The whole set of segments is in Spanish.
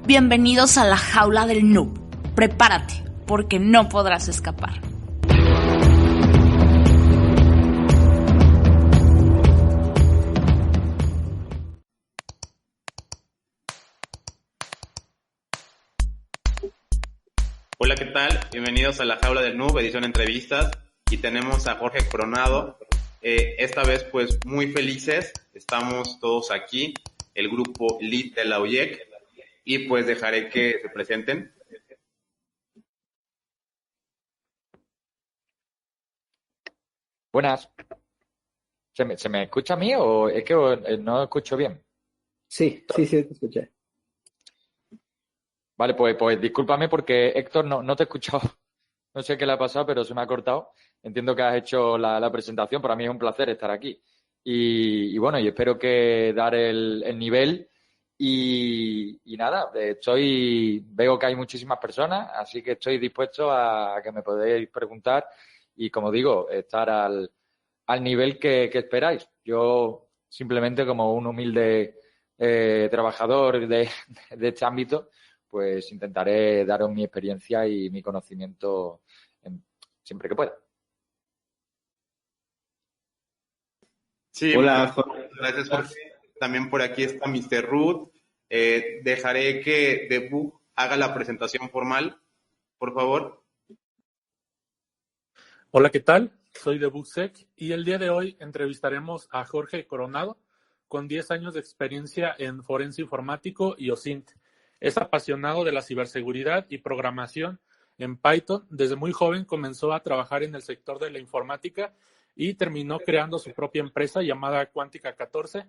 Bienvenidos a la jaula del noob. Prepárate, porque no podrás escapar. Hola, ¿qué tal? Bienvenidos a la jaula del noob, edición entrevistas. Y tenemos a Jorge Coronado. Esta vez, pues, muy felices. Estamos todos aquí, el grupo LEAD de la UIEC. Y pues dejaré que se presenten. Buenas. ¿Se me escucha a mí o es que no escucho bien? Sí, te escuché. Vale, pues discúlpame porque Héctor no te he escuchado. No sé qué le ha pasado, pero se me ha cortado. Entiendo que has hecho la presentación. Para mí es un placer estar aquí. Y bueno, y espero que dar el nivel. Y nada, veo que hay muchísimas personas, así que estoy dispuesto a que me podáis preguntar y, como digo, estar al nivel que esperáis. Yo simplemente, como un humilde trabajador de este ámbito, pues intentaré daros mi experiencia y mi conocimiento siempre que pueda. Sí, Hola, Jorge. Gracias, Jorge. También por aquí está Mr. Ruth. Dejaré que Debug haga la presentación formal, por favor. Hola, ¿qué tal? Soy Debugsec y el día de hoy entrevistaremos a Jorge Coronado, con 10 años de experiencia en forense informático y OSINT. Es apasionado de la ciberseguridad y programación en Python. Desde muy joven comenzó a trabajar en el sector de la informática y terminó creando su propia empresa llamada Quantica 14.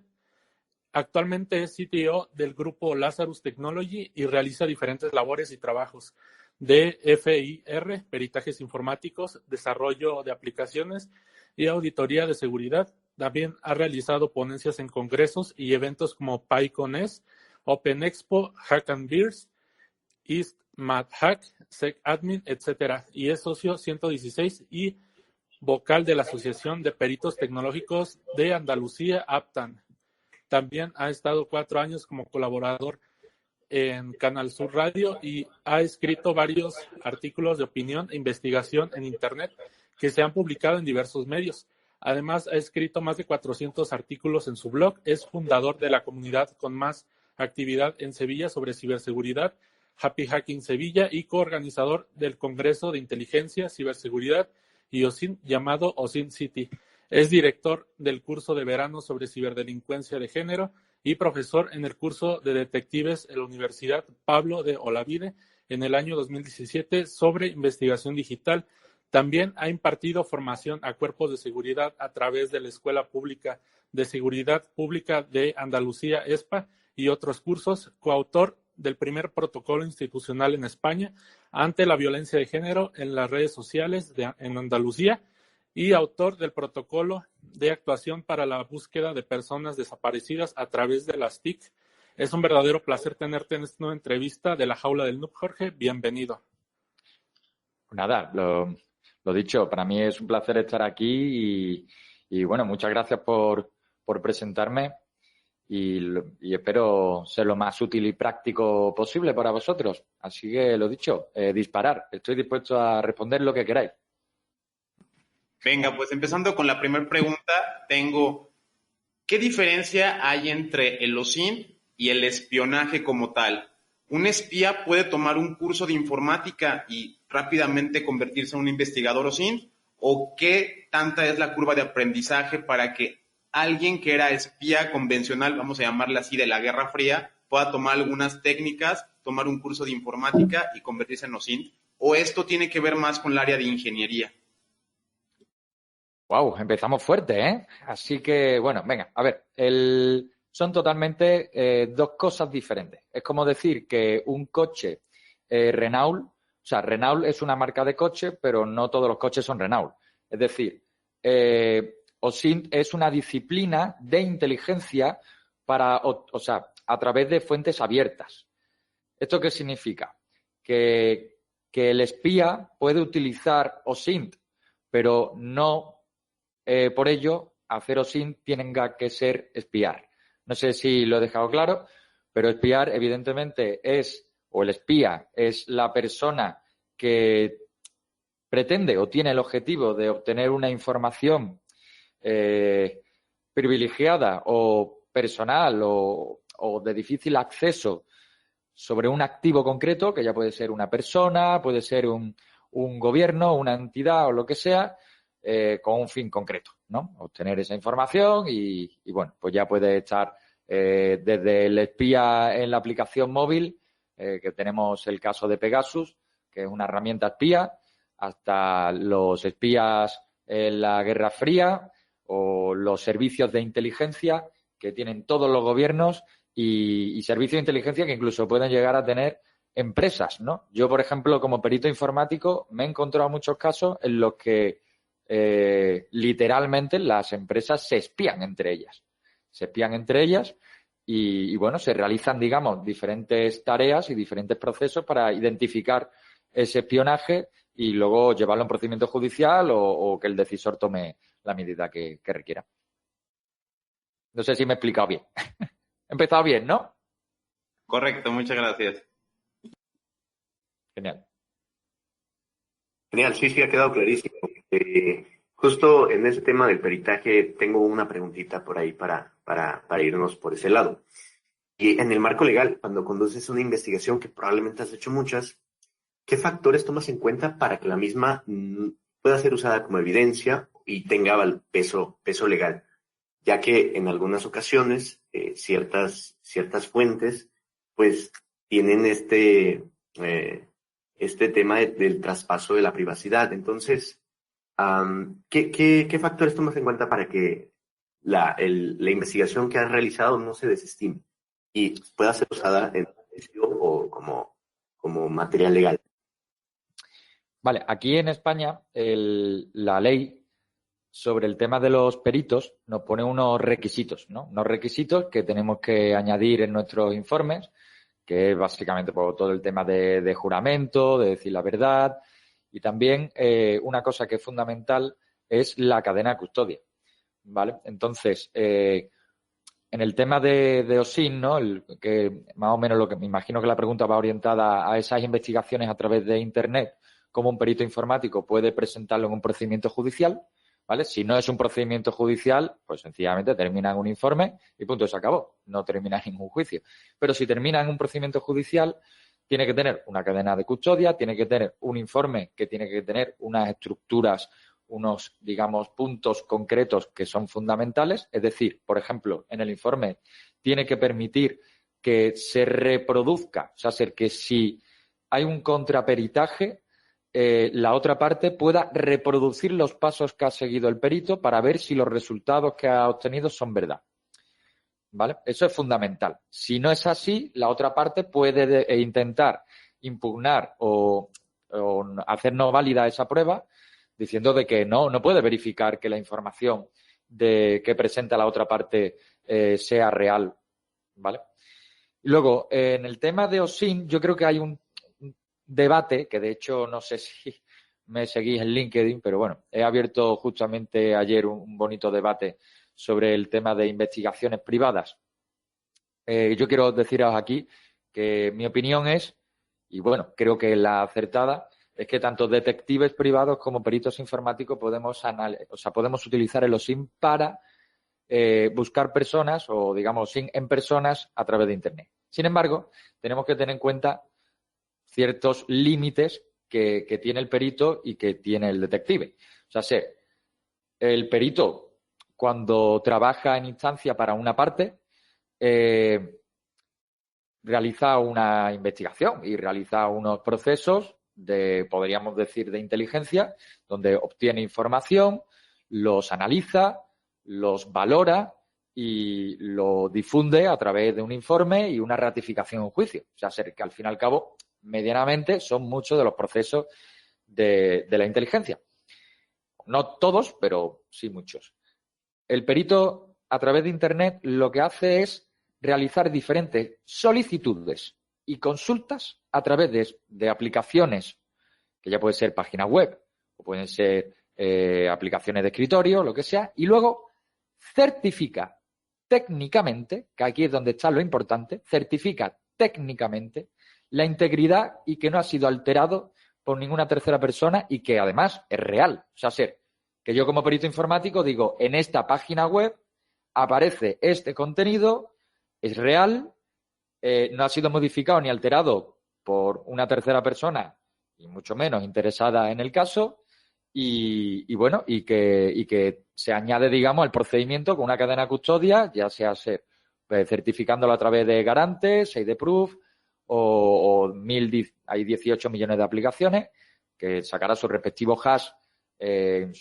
Actualmente es CTO del grupo Lazarus Technology y realiza diferentes labores y trabajos de FIR, peritajes informáticos, desarrollo de aplicaciones y auditoría de seguridad. También ha realizado ponencias en congresos y eventos como PyCon-ES, Open Expo, Hack and Beers, East Mad Hack, SecAdmin, etc. Y es socio 116 y vocal de la Asociación de Peritos Tecnológicos de Andalucía, APTAN. También ha estado 4 años como colaborador en Canal Sur Radio y ha escrito varios artículos de opinión e investigación en Internet que se han publicado en diversos medios. Además, ha escrito más de 400 artículos en su blog. Es fundador de la comunidad con más actividad en Sevilla sobre ciberseguridad, Happy Hacking Sevilla, y coorganizador del Congreso de Inteligencia, Ciberseguridad y OSINT llamado OSINT City. Es director del curso de verano sobre ciberdelincuencia de género y profesor en el curso de detectives en la Universidad Pablo de Olavide en el año 2017 sobre investigación digital. También ha impartido formación a cuerpos de seguridad a través de la Escuela Pública de Seguridad Pública de Andalucía, ESPA, y otros cursos. Coautor del primer protocolo institucional en España ante la violencia de género en las redes sociales en Andalucía, y autor del protocolo de actuación para la búsqueda de personas desaparecidas a través de las TIC. Es un verdadero placer tenerte en esta nueva entrevista de la jaula del noob, Jorge. Bienvenido. Pues nada, lo dicho, para mí es un placer estar aquí y bueno, muchas gracias por presentarme y espero ser lo más útil y práctico posible para vosotros. Así que, lo dicho, disparar. Estoy dispuesto a responder lo que queráis. Venga, pues empezando con la primera pregunta, ¿qué diferencia hay entre el OSINT y el espionaje como tal? ¿Un espía puede tomar un curso de informática y rápidamente convertirse en un investigador OSINT? ¿O qué tanta es la curva de aprendizaje para que alguien que era espía convencional, vamos a llamarla así, de la Guerra Fría, pueda tomar algunas técnicas, tomar un curso de informática y convertirse en OSINT? ¿O esto tiene que ver más con el área de ingeniería? Wow, empezamos fuerte, ¿eh? Así que, bueno, venga, a ver, son totalmente dos cosas diferentes. Es como decir que un coche Renault, o sea, Renault es una marca de coche, pero no todos los coches son Renault. Es decir, OSINT es una disciplina de inteligencia o sea, a través de fuentes abiertas. ¿Esto qué significa? Que el espía puede utilizar OSINT, pero no por ello, hacer OSINT tenga que ser espiar. No sé si lo he dejado claro. Pero espiar, evidentemente, o el espía es la persona que pretende o tiene el objetivo de obtener una información privilegiada o personal o de difícil acceso sobre un activo concreto, que ya puede ser una persona, puede ser un gobierno, una entidad o lo que sea, con un fin concreto, ¿no? Obtener esa información y bueno, pues ya puede estar desde el espía en la aplicación móvil, que tenemos el caso de Pegasus, que es una herramienta espía, hasta los espías en la Guerra Fría o los servicios de inteligencia que tienen todos los gobiernos y servicios de inteligencia que incluso pueden llegar a tener empresas, ¿no? Yo, por ejemplo, como perito informático, me he encontrado muchos casos en los que literalmente las empresas se espían entre ellas. Se espían entre ellas y bueno, se realizan, digamos, diferentes tareas y diferentes procesos para identificar ese espionaje y luego llevarlo a un procedimiento judicial o que el decisor tome la medida que requiera. No sé si me he explicado bien. He empezado bien, ¿no? Correcto, muchas gracias. Genial. Genial, sí, ha quedado clarísimo. Justo en ese tema del peritaje tengo una preguntita por ahí para irnos por ese lado. Y en el marco legal, cuando conduces una investigación, que probablemente has hecho muchas, ¿qué factores tomas en cuenta para que la misma pueda ser usada como evidencia y tenga el peso legal? Ya que en algunas ocasiones ciertas fuentes pues tienen este tema del traspaso de la privacidad. Entonces, ¿qué factores tomas en cuenta para que la investigación que has realizado no se desestime y pueda ser usada en juicio o como material legal? Vale, aquí en España la ley sobre el tema de los peritos nos pone unos requisitos, ¿no? Unos requisitos que tenemos que añadir en nuestros informes, que es básicamente por todo el tema de juramento, de decir la verdad, y también una cosa que es fundamental es la cadena de custodia, ¿vale? Entonces, en el tema de OSINT, ¿no? Que más o menos lo que me imagino que la pregunta va orientada a esas investigaciones a través de Internet, cómo un perito informático puede presentarlo en un procedimiento judicial, ¿vale? Si no es un procedimiento judicial, pues sencillamente termina en un informe y punto, se acabó. No termina en ningún juicio. Pero si termina en un procedimiento judicial, tiene que tener una cadena de custodia, tiene que tener un informe que tiene que tener unas estructuras, unos, digamos, puntos concretos que son fundamentales. Es decir, por ejemplo, en el informe tiene que permitir que se reproduzca, o sea, ser que si hay un contraperitaje, la otra parte pueda reproducir los pasos que ha seguido el perito para ver si los resultados que ha obtenido son verdad. ¿Vale? Eso es fundamental. Si no es así, la otra parte puede intentar impugnar o hacer no válida esa prueba diciendo de que no puede verificar que la información que presenta la otra parte sea real. ¿Vale? Y luego, en el tema de OSINT, yo creo que hay un debate, que de hecho no sé si me seguís en LinkedIn, pero bueno, he abierto justamente ayer un bonito debate sobre el tema de investigaciones privadas. Yo quiero deciros aquí que mi opinión es, y bueno, creo que la acertada, es que tanto detectives privados como peritos informáticos podemos utilizar el OSINT para buscar personas o, digamos, en personas a través de Internet. Sin embargo, tenemos que tener en cuenta ciertos límites que tiene el perito y que tiene el detective. O sea, el perito, cuando trabaja en instancia para una parte, realiza una investigación y realiza unos procesos podríamos decir, de inteligencia, donde obtiene información, los analiza, los valora y lo difunde a través de un informe y una ratificación en juicio. O sea, que al fin y al cabo, medianamente, son muchos de los procesos de la inteligencia. No todos, pero sí muchos. El perito, a través de Internet, lo que hace es realizar diferentes solicitudes y consultas a través de aplicaciones, que ya puede ser página web o pueden ser aplicaciones de escritorio, lo que sea, y luego certifica técnicamente, que aquí es donde está lo importante, certifica técnicamente la integridad y que no ha sido alterado por ninguna tercera persona y que además es real. O sea, ser que yo como perito informático digo, en esta página web aparece este contenido, es real, no ha sido modificado ni alterado por una tercera persona y mucho menos interesada en el caso y bueno, y que se añade, digamos, al procedimiento con una cadena de custodia, ya sea certificándolo a través de Garante, Side Proof o hay 18 millones de aplicaciones que sacará su respectivo hash en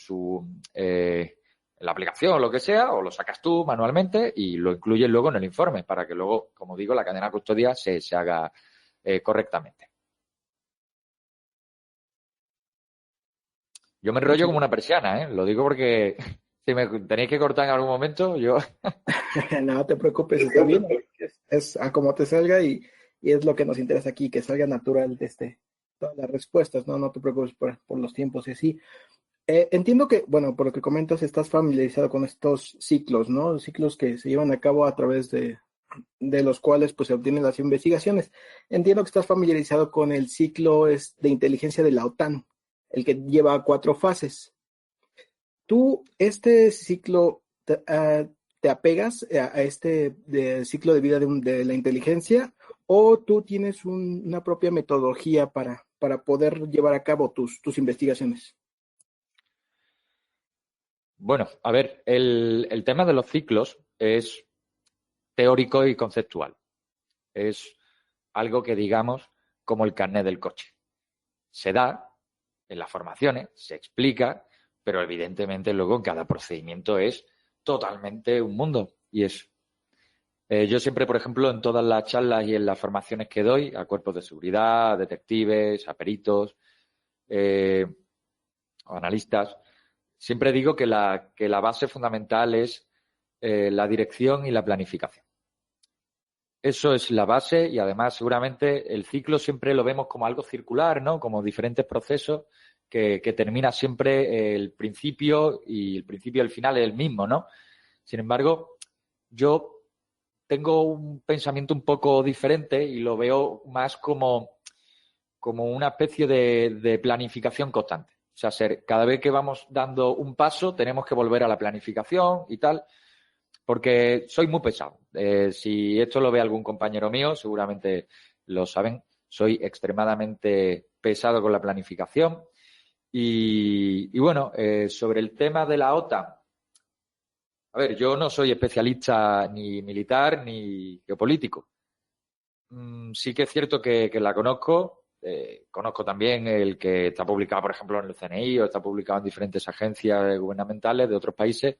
la aplicación o lo que sea, o lo sacas tú manualmente y lo incluyes luego en el informe para que luego, como digo, la cadena de custodia se haga correctamente. Yo me enrollo como una persiana, ¿eh? Lo digo porque si me tenéis que cortar en algún momento, yo... No te preocupes, está bien. Es a como te salga y es lo que nos interesa aquí, que salga natural todas las respuestas, ¿no? No te preocupes por los tiempos y así. Entiendo que, bueno, por lo que comentas, estás familiarizado con estos ciclos, ¿no? Ciclos que se llevan a cabo a través de los cuales pues se obtienen las investigaciones. Entiendo que estás familiarizado con el ciclo de inteligencia de la OTAN, el que lleva 4 fases. ¿Tú, este ciclo, te apegas a este ciclo de vida de la inteligencia o tú tienes una propia metodología para poder llevar a cabo tus investigaciones? Bueno, a ver, el tema de los ciclos es teórico y conceptual. Es algo que digamos como el carnet del coche. Se da en las formaciones, se explica, pero evidentemente luego en cada procedimiento es totalmente un mundo. Y es yo siempre, por ejemplo, en todas las charlas y en las formaciones que doy a cuerpos de seguridad, a detectives, a peritos, o analistas, siempre digo que la base fundamental es la dirección y la planificación. Eso es la base y además seguramente el ciclo siempre lo vemos como algo circular, ¿no? Como diferentes procesos que termina siempre el principio y el final es el mismo, ¿no? Sin embargo, yo tengo un pensamiento un poco diferente y lo veo más como una especie de planificación constante. O sea, cada vez que vamos dando un paso tenemos que volver a la planificación y tal. Porque soy muy pesado. Si esto lo ve algún compañero mío, seguramente lo saben. Soy extremadamente pesado con la planificación. Y bueno, sobre el tema de la OTAN. A ver, yo no soy especialista ni militar ni geopolítico. Sí que es cierto que la conozco. Conozco también el que está publicado, por ejemplo, en el CNI o está publicado en diferentes agencias gubernamentales de otros países.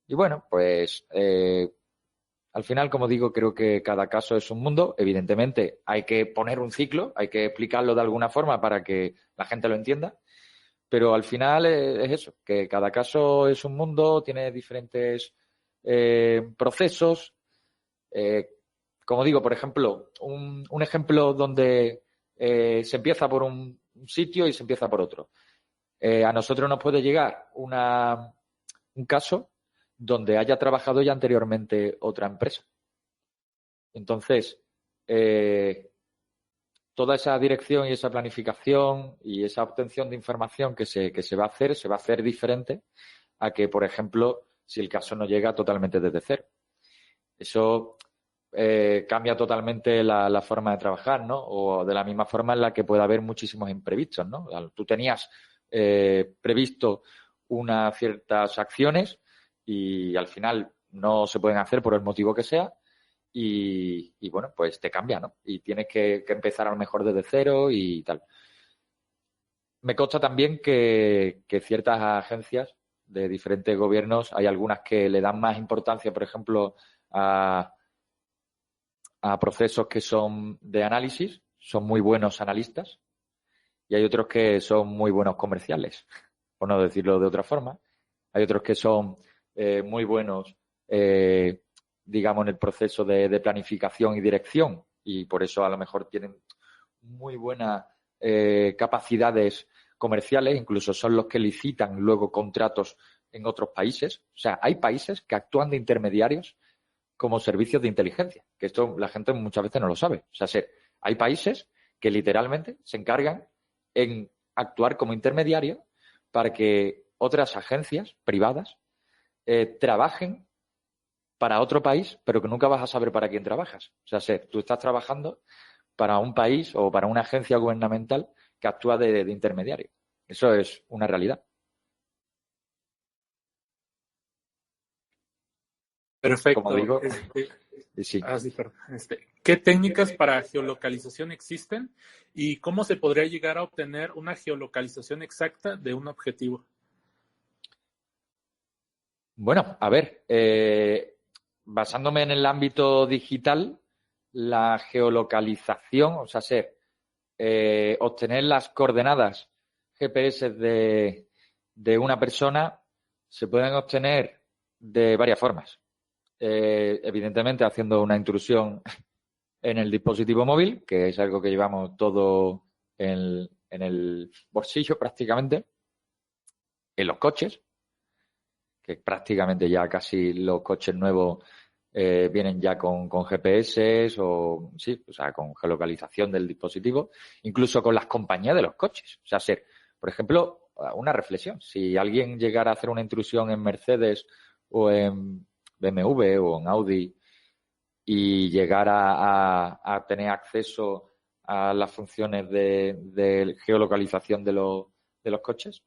Y bueno, pues al final, como digo, creo que cada caso es un mundo. Evidentemente, hay que poner un ciclo, hay que explicarlo de alguna forma para que la gente lo entienda. Pero al final es eso, que cada caso es un mundo, tiene diferentes procesos. Como digo, por ejemplo, un ejemplo donde se empieza por un sitio y se empieza por otro. A nosotros nos puede llegar un caso donde haya trabajado ya anteriormente otra empresa. Entonces, toda esa dirección y esa planificación y esa obtención de información que se va a hacer diferente a que, por ejemplo, si el caso no llega totalmente desde cero. Eso cambia totalmente la forma de trabajar, ¿no? O de la misma forma en la que puede haber muchísimos imprevistos, ¿no? Tú tenías previsto unas ciertas acciones y al final no se pueden hacer por el motivo que sea y bueno, pues te cambia, ¿no? Y tienes que empezar a lo mejor desde cero y tal. Me consta también que ciertas agencias de diferentes gobiernos, hay algunas que le dan más importancia, por ejemplo, a procesos que son de análisis, son muy buenos analistas, y hay otros que son muy buenos comerciales, por no decirlo de otra forma. Hay otros que son muy buenos, digamos, en el proceso de planificación y dirección y por eso a lo mejor tienen muy buenas capacidades comerciales, incluso son los que licitan luego contratos en otros países. O sea, hay países que actúan de intermediarios como servicios de inteligencia, que esto la gente muchas veces no lo sabe. O sea, hay países que literalmente se encargan en actuar como intermediario para que otras agencias privadas trabajen para otro país, pero que nunca vas a saber para quién trabajas. O sea, tú estás trabajando para un país o para una agencia gubernamental que actúa de intermediario. Eso es una realidad. Perfecto. Como digo, sí. Perdón. ¿Qué técnicas para geolocalización existen y cómo se podría llegar a obtener una geolocalización exacta de un objetivo? Bueno, a ver, basándome en el ámbito digital, la geolocalización, o sea, obtener las coordenadas GPS de una persona se pueden obtener de varias formas. Evidentemente haciendo una intrusión en el dispositivo móvil, que es algo que llevamos todo en el bolsillo prácticamente, en los coches, que prácticamente ya casi los coches nuevos vienen ya con GPS o sea, con geolocalización del dispositivo, incluso con las compañías de los coches. O sea, por ejemplo, una reflexión. Si alguien llegara a hacer una intrusión en Mercedes o en BMW o en Audi y llegara a tener acceso a las funciones de geolocalización de los coches,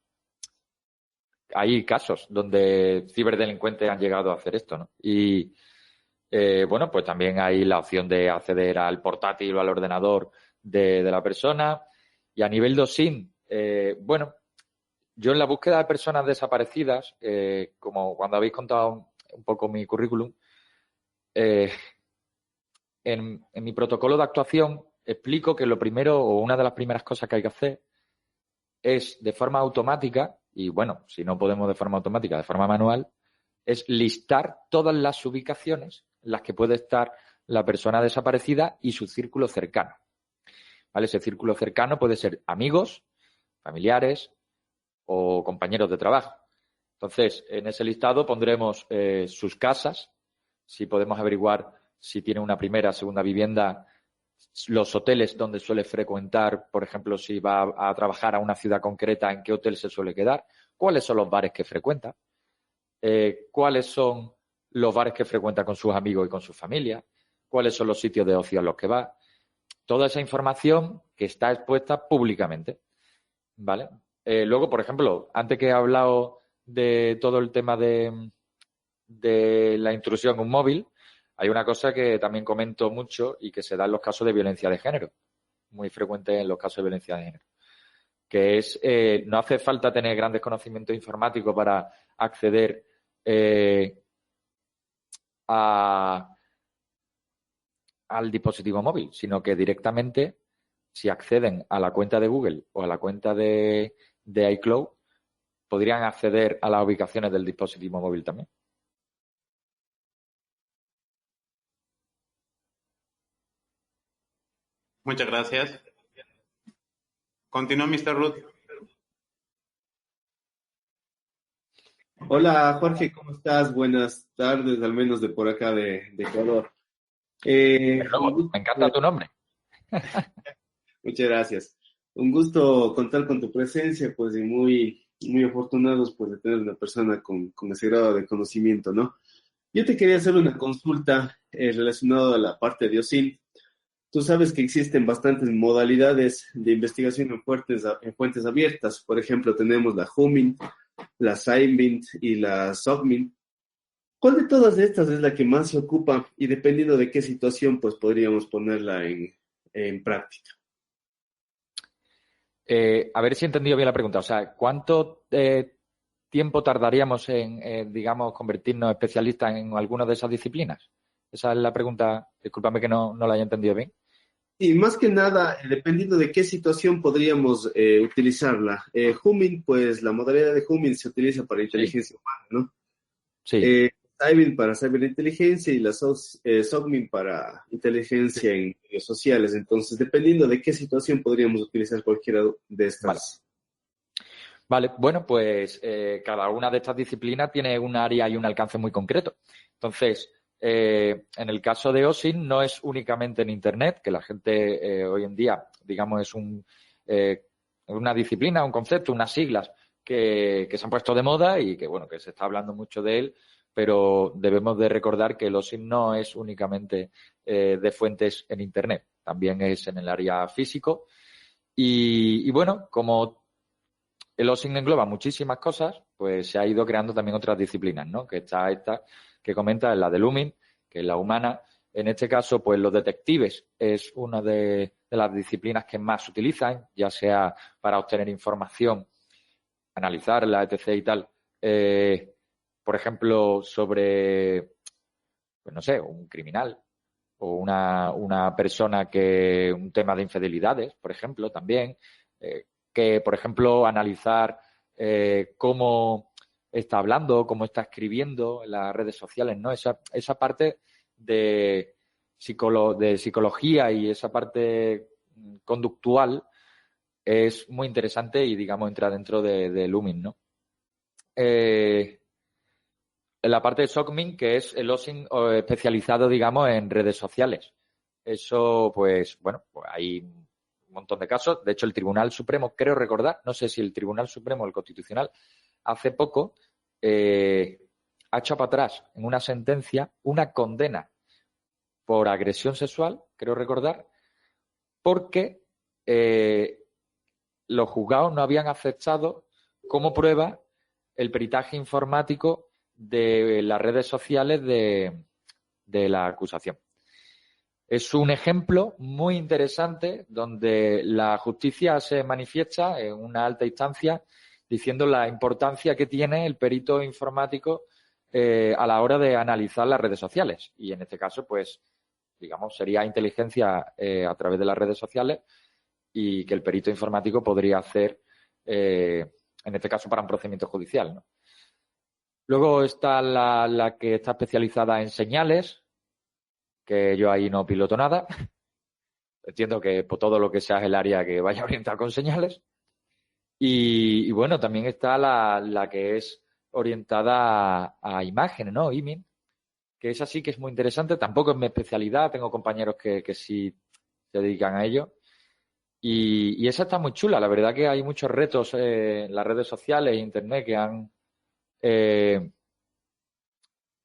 hay casos donde ciberdelincuentes han llegado a hacer esto, ¿no? Y bueno, pues también hay la opción de acceder al portátil o al ordenador de la persona. Y a nivel de OSINT, bueno, yo en la búsqueda de personas desaparecidas, como cuando habéis contado un poco mi currículum, en mi protocolo de actuación explico que lo primero o una de las primeras cosas que hay que hacer es de forma automática, y bueno, si no podemos de forma automática, de forma manual, es listar todas las ubicaciones en las que puede estar la persona desaparecida y su círculo cercano. ¿Vale? Ese círculo cercano puede ser amigos, familiares o compañeros de trabajo. Entonces, en ese listado pondremos sus casas, si podemos averiguar si tiene una primera, segunda vivienda, los hoteles donde suele frecuentar, por ejemplo, si va a trabajar a una ciudad concreta, en qué hotel se suele quedar, cuáles son los bares que frecuenta, cuáles son los bares que frecuenta con sus amigos y con su familia, cuáles son los sitios de ocio a los que va. Toda esa información que está expuesta públicamente, ¿vale? Luego, por ejemplo, antes que he hablado de todo el tema de la intrusión en un móvil, hay una cosa que también comento mucho y que se da en los casos de violencia de género, muy frecuente en los casos de violencia de género, que es, no hace falta tener grandes conocimientos informáticos para acceder al dispositivo móvil, sino que directamente, si acceden a la cuenta de Google o a la cuenta de iCloud, podrían acceder a las ubicaciones del dispositivo móvil también. Muchas gracias. Continúa, Mr. Ruth. Hola, Jorge, ¿cómo estás? Buenas tardes, al menos de por acá de Ecuador. Me encanta tu nombre. Muchas gracias. Un gusto contar con tu presencia, pues, y muy afortunados, pues, de tener una persona con ese grado de conocimiento, ¿no? Yo te quería hacer una consulta relacionada a la parte de OSINT. Tú sabes que existen bastantes modalidades de investigación en fuentes abiertas. Por ejemplo, tenemos la HUMINT, la SciMint y la SOCMINT. ¿Cuál de todas estas es la que más se ocupa? Y dependiendo de qué situación, pues podríamos ponerla en práctica. A ver si he entendido bien la pregunta. O sea, ¿cuánto tiempo tardaríamos en digamos, convertirnos especialistas en alguna de esas disciplinas? Esa es la pregunta. Discúlpame que no la haya entendido bien. Y más que nada, dependiendo de qué situación podríamos utilizarla. HUMINT, pues la modalidad de HUMINT se utiliza para inteligencia humana, ¿no? Sí. SciMint para ciberinteligencia y la SOCMINT para inteligencia en medios sociales. Entonces, dependiendo de qué situación podríamos utilizar cualquiera de estas. Vale. Vale, bueno, pues cada una de estas disciplinas tiene un área y un alcance muy concreto. Entonces, en el caso de OSINT no es únicamente en Internet, que la gente hoy en día, digamos, es una disciplina, un concepto, unas siglas que se han puesto de moda y que, bueno, que se está hablando mucho de él, pero debemos de recordar que el OSINT no es únicamente de fuentes en Internet, también es en el área físico. Y bueno, como el OSINT engloba muchísimas cosas, pues se ha ido creando también otras disciplinas, ¿no? Que está esta que comenta, la de Lumin, que es la humana. En este caso, pues los detectives es una de las disciplinas que más se utilizan, ya sea para obtener información, analizarla, etc. y tal. Por ejemplo, sobre, pues no sé, un criminal o una persona un tema de infidelidades, por ejemplo, también. Que, por ejemplo, analizar cómo está hablando, cómo está escribiendo en las redes sociales, ¿no? Esa parte de psicología y esa parte conductual es muy interesante y, digamos, entra dentro de Lumin, ¿no? La parte de SOCMIN, que es el OSINT especializado, digamos, en redes sociales. Eso, pues, bueno, pues hay un montón de casos. De hecho, el Tribunal Supremo, creo recordar, no sé si el Tribunal Supremo o el Constitucional, hace poco ha echado para atrás en una sentencia una condena por agresión sexual, creo recordar, porque los juzgados no habían aceptado como prueba el peritaje informático de las redes sociales de la acusación. Es un ejemplo muy interesante donde la justicia se manifiesta en una alta instancia diciendo la importancia que tiene el perito informático a la hora de analizar las redes sociales. Y en este caso, pues, digamos, sería inteligencia a través de las redes sociales y que el perito informático podría hacer, en este caso, para un procedimiento judicial, ¿no? Luego está la que está especializada en señales, que yo ahí no piloto nada. Entiendo que por todo lo que sea el área que vaya orientada con señales. Y bueno, también está la que es orientada a imágenes, ¿no? IMIN, que es así, que es muy interesante. Tampoco es mi especialidad, tengo compañeros que sí se dedican a ello. Y esa está muy chula. La verdad que hay muchos retos en las redes sociales e internet que han...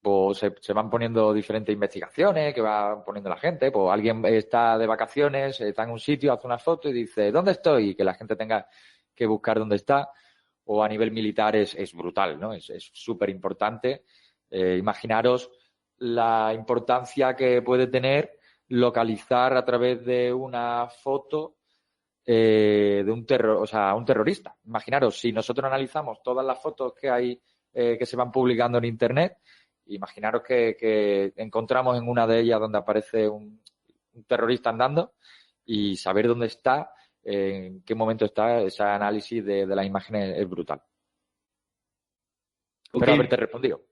pues se van poniendo diferentes investigaciones que va poniendo la gente. Pues alguien está de vacaciones, está en un sitio, hace una foto y dice ¿dónde estoy? Y que la gente tenga que buscar dónde está. O a nivel militar es brutal, ¿no? Es súper importante. Imaginaros la importancia que puede tener localizar a través de una foto de un terrorista. Imaginaros, si nosotros analizamos todas las fotos que hay que se van publicando en Internet, imaginaros que encontramos en una de ellas donde aparece un terrorista andando y saber dónde está, en qué momento está, ese análisis de las imágenes es brutal. Espero haberte respondido.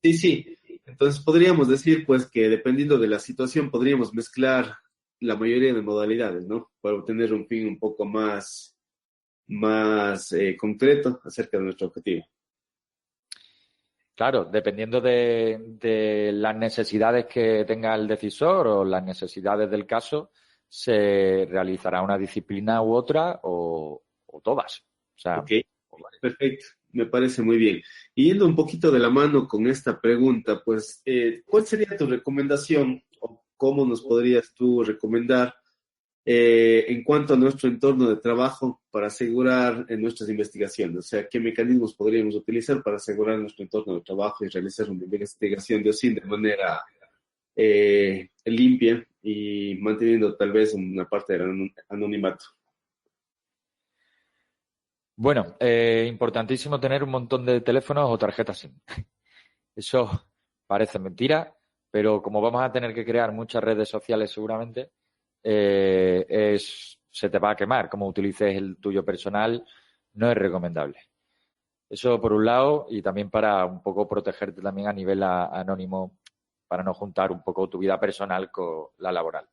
Sí. Entonces podríamos decir, pues, que dependiendo de la situación podríamos mezclar la mayoría de modalidades, ¿no? Para obtener un fin un poco más concreto acerca de nuestro objetivo. Claro, dependiendo de las necesidades que tenga el decisor o las necesidades del caso, se realizará una disciplina u otra o todas. O sea, ok, perfecto, me parece muy bien. Y yendo un poquito de la mano con esta pregunta, pues, ¿cuál sería tu recomendación o cómo nos podrías tú recomendar en cuanto a nuestro entorno de trabajo para asegurar nuestras investigaciones? O sea, ¿qué mecanismos podríamos utilizar para asegurar nuestro entorno de trabajo y realizar una investigación de OSINT de manera limpia y manteniendo tal vez una parte del anonimato? Bueno, importantísimo tener un montón de teléfonos o tarjetas SIM. Eso parece mentira, pero como vamos a tener que crear muchas redes sociales seguramente, se te va a quemar. Como utilices el tuyo personal, no es recomendable. Eso por un lado, y también para un poco protegerte también a nivel anónimo, para no juntar un poco tu vida personal con la laboral.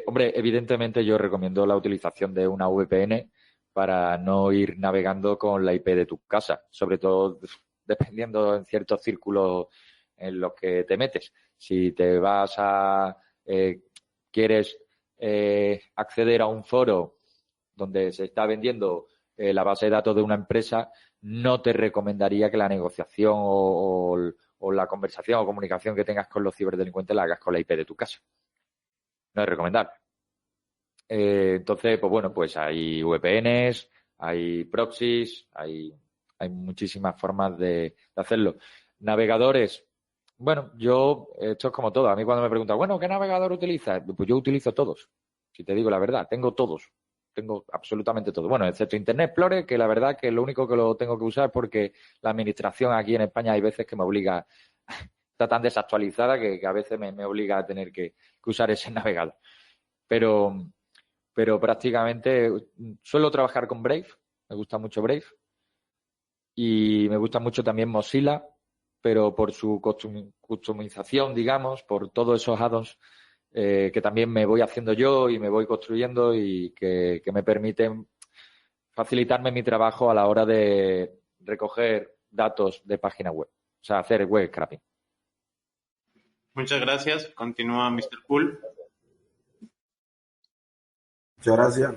Hombre, evidentemente yo recomiendo la utilización de una VPN para no ir navegando con la IP de tu casa, sobre todo dependiendo en ciertos círculos en los que te metes. Si te vas quieres acceder a un foro donde se está vendiendo la base de datos de una empresa, no te recomendaría que la negociación o la conversación o comunicación que tengas con los ciberdelincuentes la hagas con la IP de tu casa. No es recomendable. Entonces, pues bueno, pues hay VPNs, hay proxies, hay muchísimas formas de hacerlo. Navegadores, bueno, esto es como todo. A mí cuando me preguntan, bueno, ¿qué navegador utilizas? Pues yo utilizo todos. Si te digo la verdad, tengo todos. Tengo absolutamente todo. Bueno, excepto Internet Explorer, que la verdad que lo único que lo tengo que usar porque la administración aquí en España hay veces que me obliga, está tan desactualizada que a veces me obliga a tener que usar ese navegador. Pero prácticamente suelo trabajar con Brave, me gusta mucho Brave y me gusta mucho también Mozilla, pero por su customización, digamos, por todos esos add-ons que también me voy haciendo yo y me voy construyendo y que me permiten facilitarme mi trabajo a la hora de recoger datos de página web, o sea, hacer web scraping. Muchas gracias. Continúa Mr. Cool. Muchas gracias.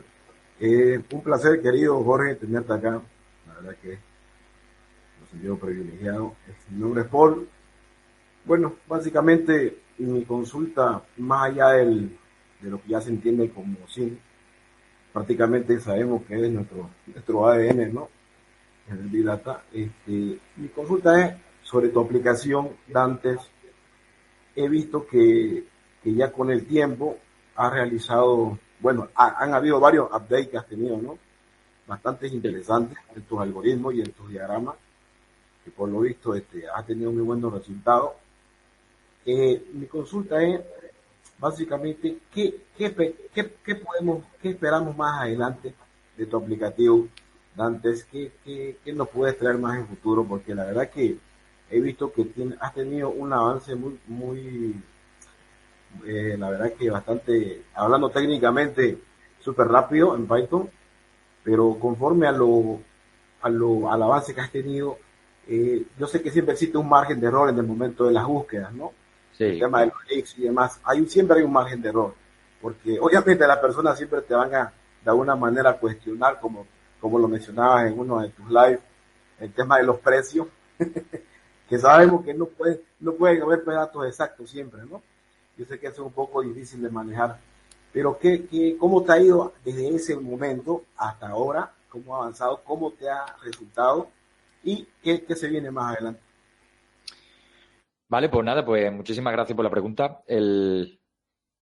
Un placer, querido Jorge, tenerte acá. La verdad que me siento privilegiado. Mi nombre es Paul. Bueno, básicamente mi consulta, más allá de lo que ya se entiende como SIM, prácticamente sabemos que es nuestro ADN, ¿no? El Big Data. Mi consulta es sobre tu aplicación Dantes. He visto que ya con el tiempo has realizado, bueno, han habido varios updates que has tenido, ¿no? Bastante interesantes en tus algoritmos y en tus diagramas, que por lo visto has tenido muy buenos resultados. Mi consulta es, básicamente, ¿qué esperamos más adelante de tu aplicativo Dantes? ¿Qué nos puedes traer más en futuro? Porque la verdad que he visto que has tenido un avance muy la verdad que bastante, hablando técnicamente, súper rápido en Python, pero conforme al avance que has tenido, yo sé que siempre existe un margen de error en el momento de las búsquedas, ¿no? Sí. El tema de los links y demás, siempre hay un margen de error, porque obviamente las personas siempre te van a, de alguna manera, cuestionar, como lo mencionabas en uno de tus lives, el tema de los precios, que sabemos que no pueden haber datos exactos siempre, ¿no? Yo sé que eso es un poco difícil de manejar, pero ¿cómo te ha ido desde ese momento hasta ahora? ¿Cómo ha avanzado? ¿Cómo te ha resultado? ¿Y qué se viene más adelante? Vale, pues nada, pues muchísimas gracias por la pregunta. El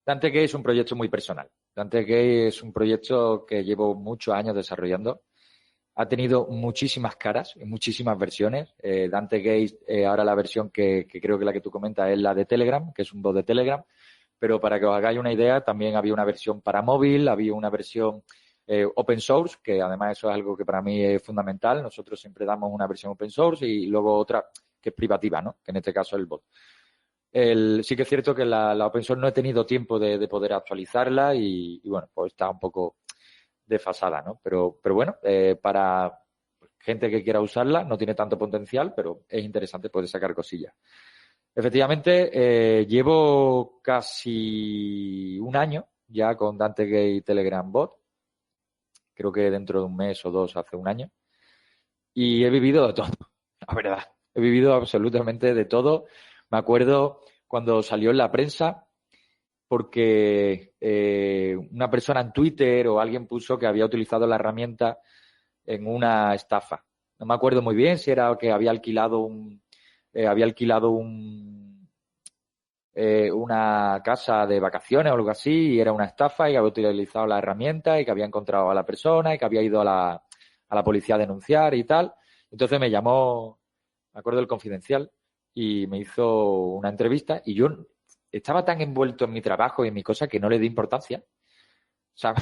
Dante Gay es un proyecto muy personal. Dante Gay es un proyecto que llevo muchos años desarrollando. Ha tenido muchísimas caras y muchísimas versiones. Dante Gay, ahora la versión que creo que la que tú comentas es la de Telegram, que es un bot de Telegram. Pero para que os hagáis una idea, también había una versión para móvil, había una versión open source, que además eso es algo que para mí es fundamental. Nosotros siempre damos una versión open source y luego otra que es privativa, ¿no? Que en este caso es el bot. Sí que es cierto que la open source no he tenido tiempo de poder actualizarla y bueno, pues está un poco desfasada, ¿no? Pero bueno, para gente que quiera usarla no tiene tanto potencial, pero es interesante poder sacar cosillas. Efectivamente, llevo casi un año ya con Dante Gay Telegram Bot. Creo que dentro de un mes o dos hace un año. Y he vivido de todo, la verdad. He vivido absolutamente de todo. Me acuerdo cuando salió en la prensa, porque una persona en Twitter o alguien puso que había utilizado la herramienta en una estafa. No me acuerdo muy bien si era que había alquilado una casa de vacaciones o algo así y era una estafa y había utilizado la herramienta y que había encontrado a la persona y que había ido a la policía a denunciar y tal. Entonces me llamó, me acuerdo, el Confidencial y me hizo una entrevista y yo estaba tan envuelto en mi trabajo y en mi cosa que no le di importancia. O sea,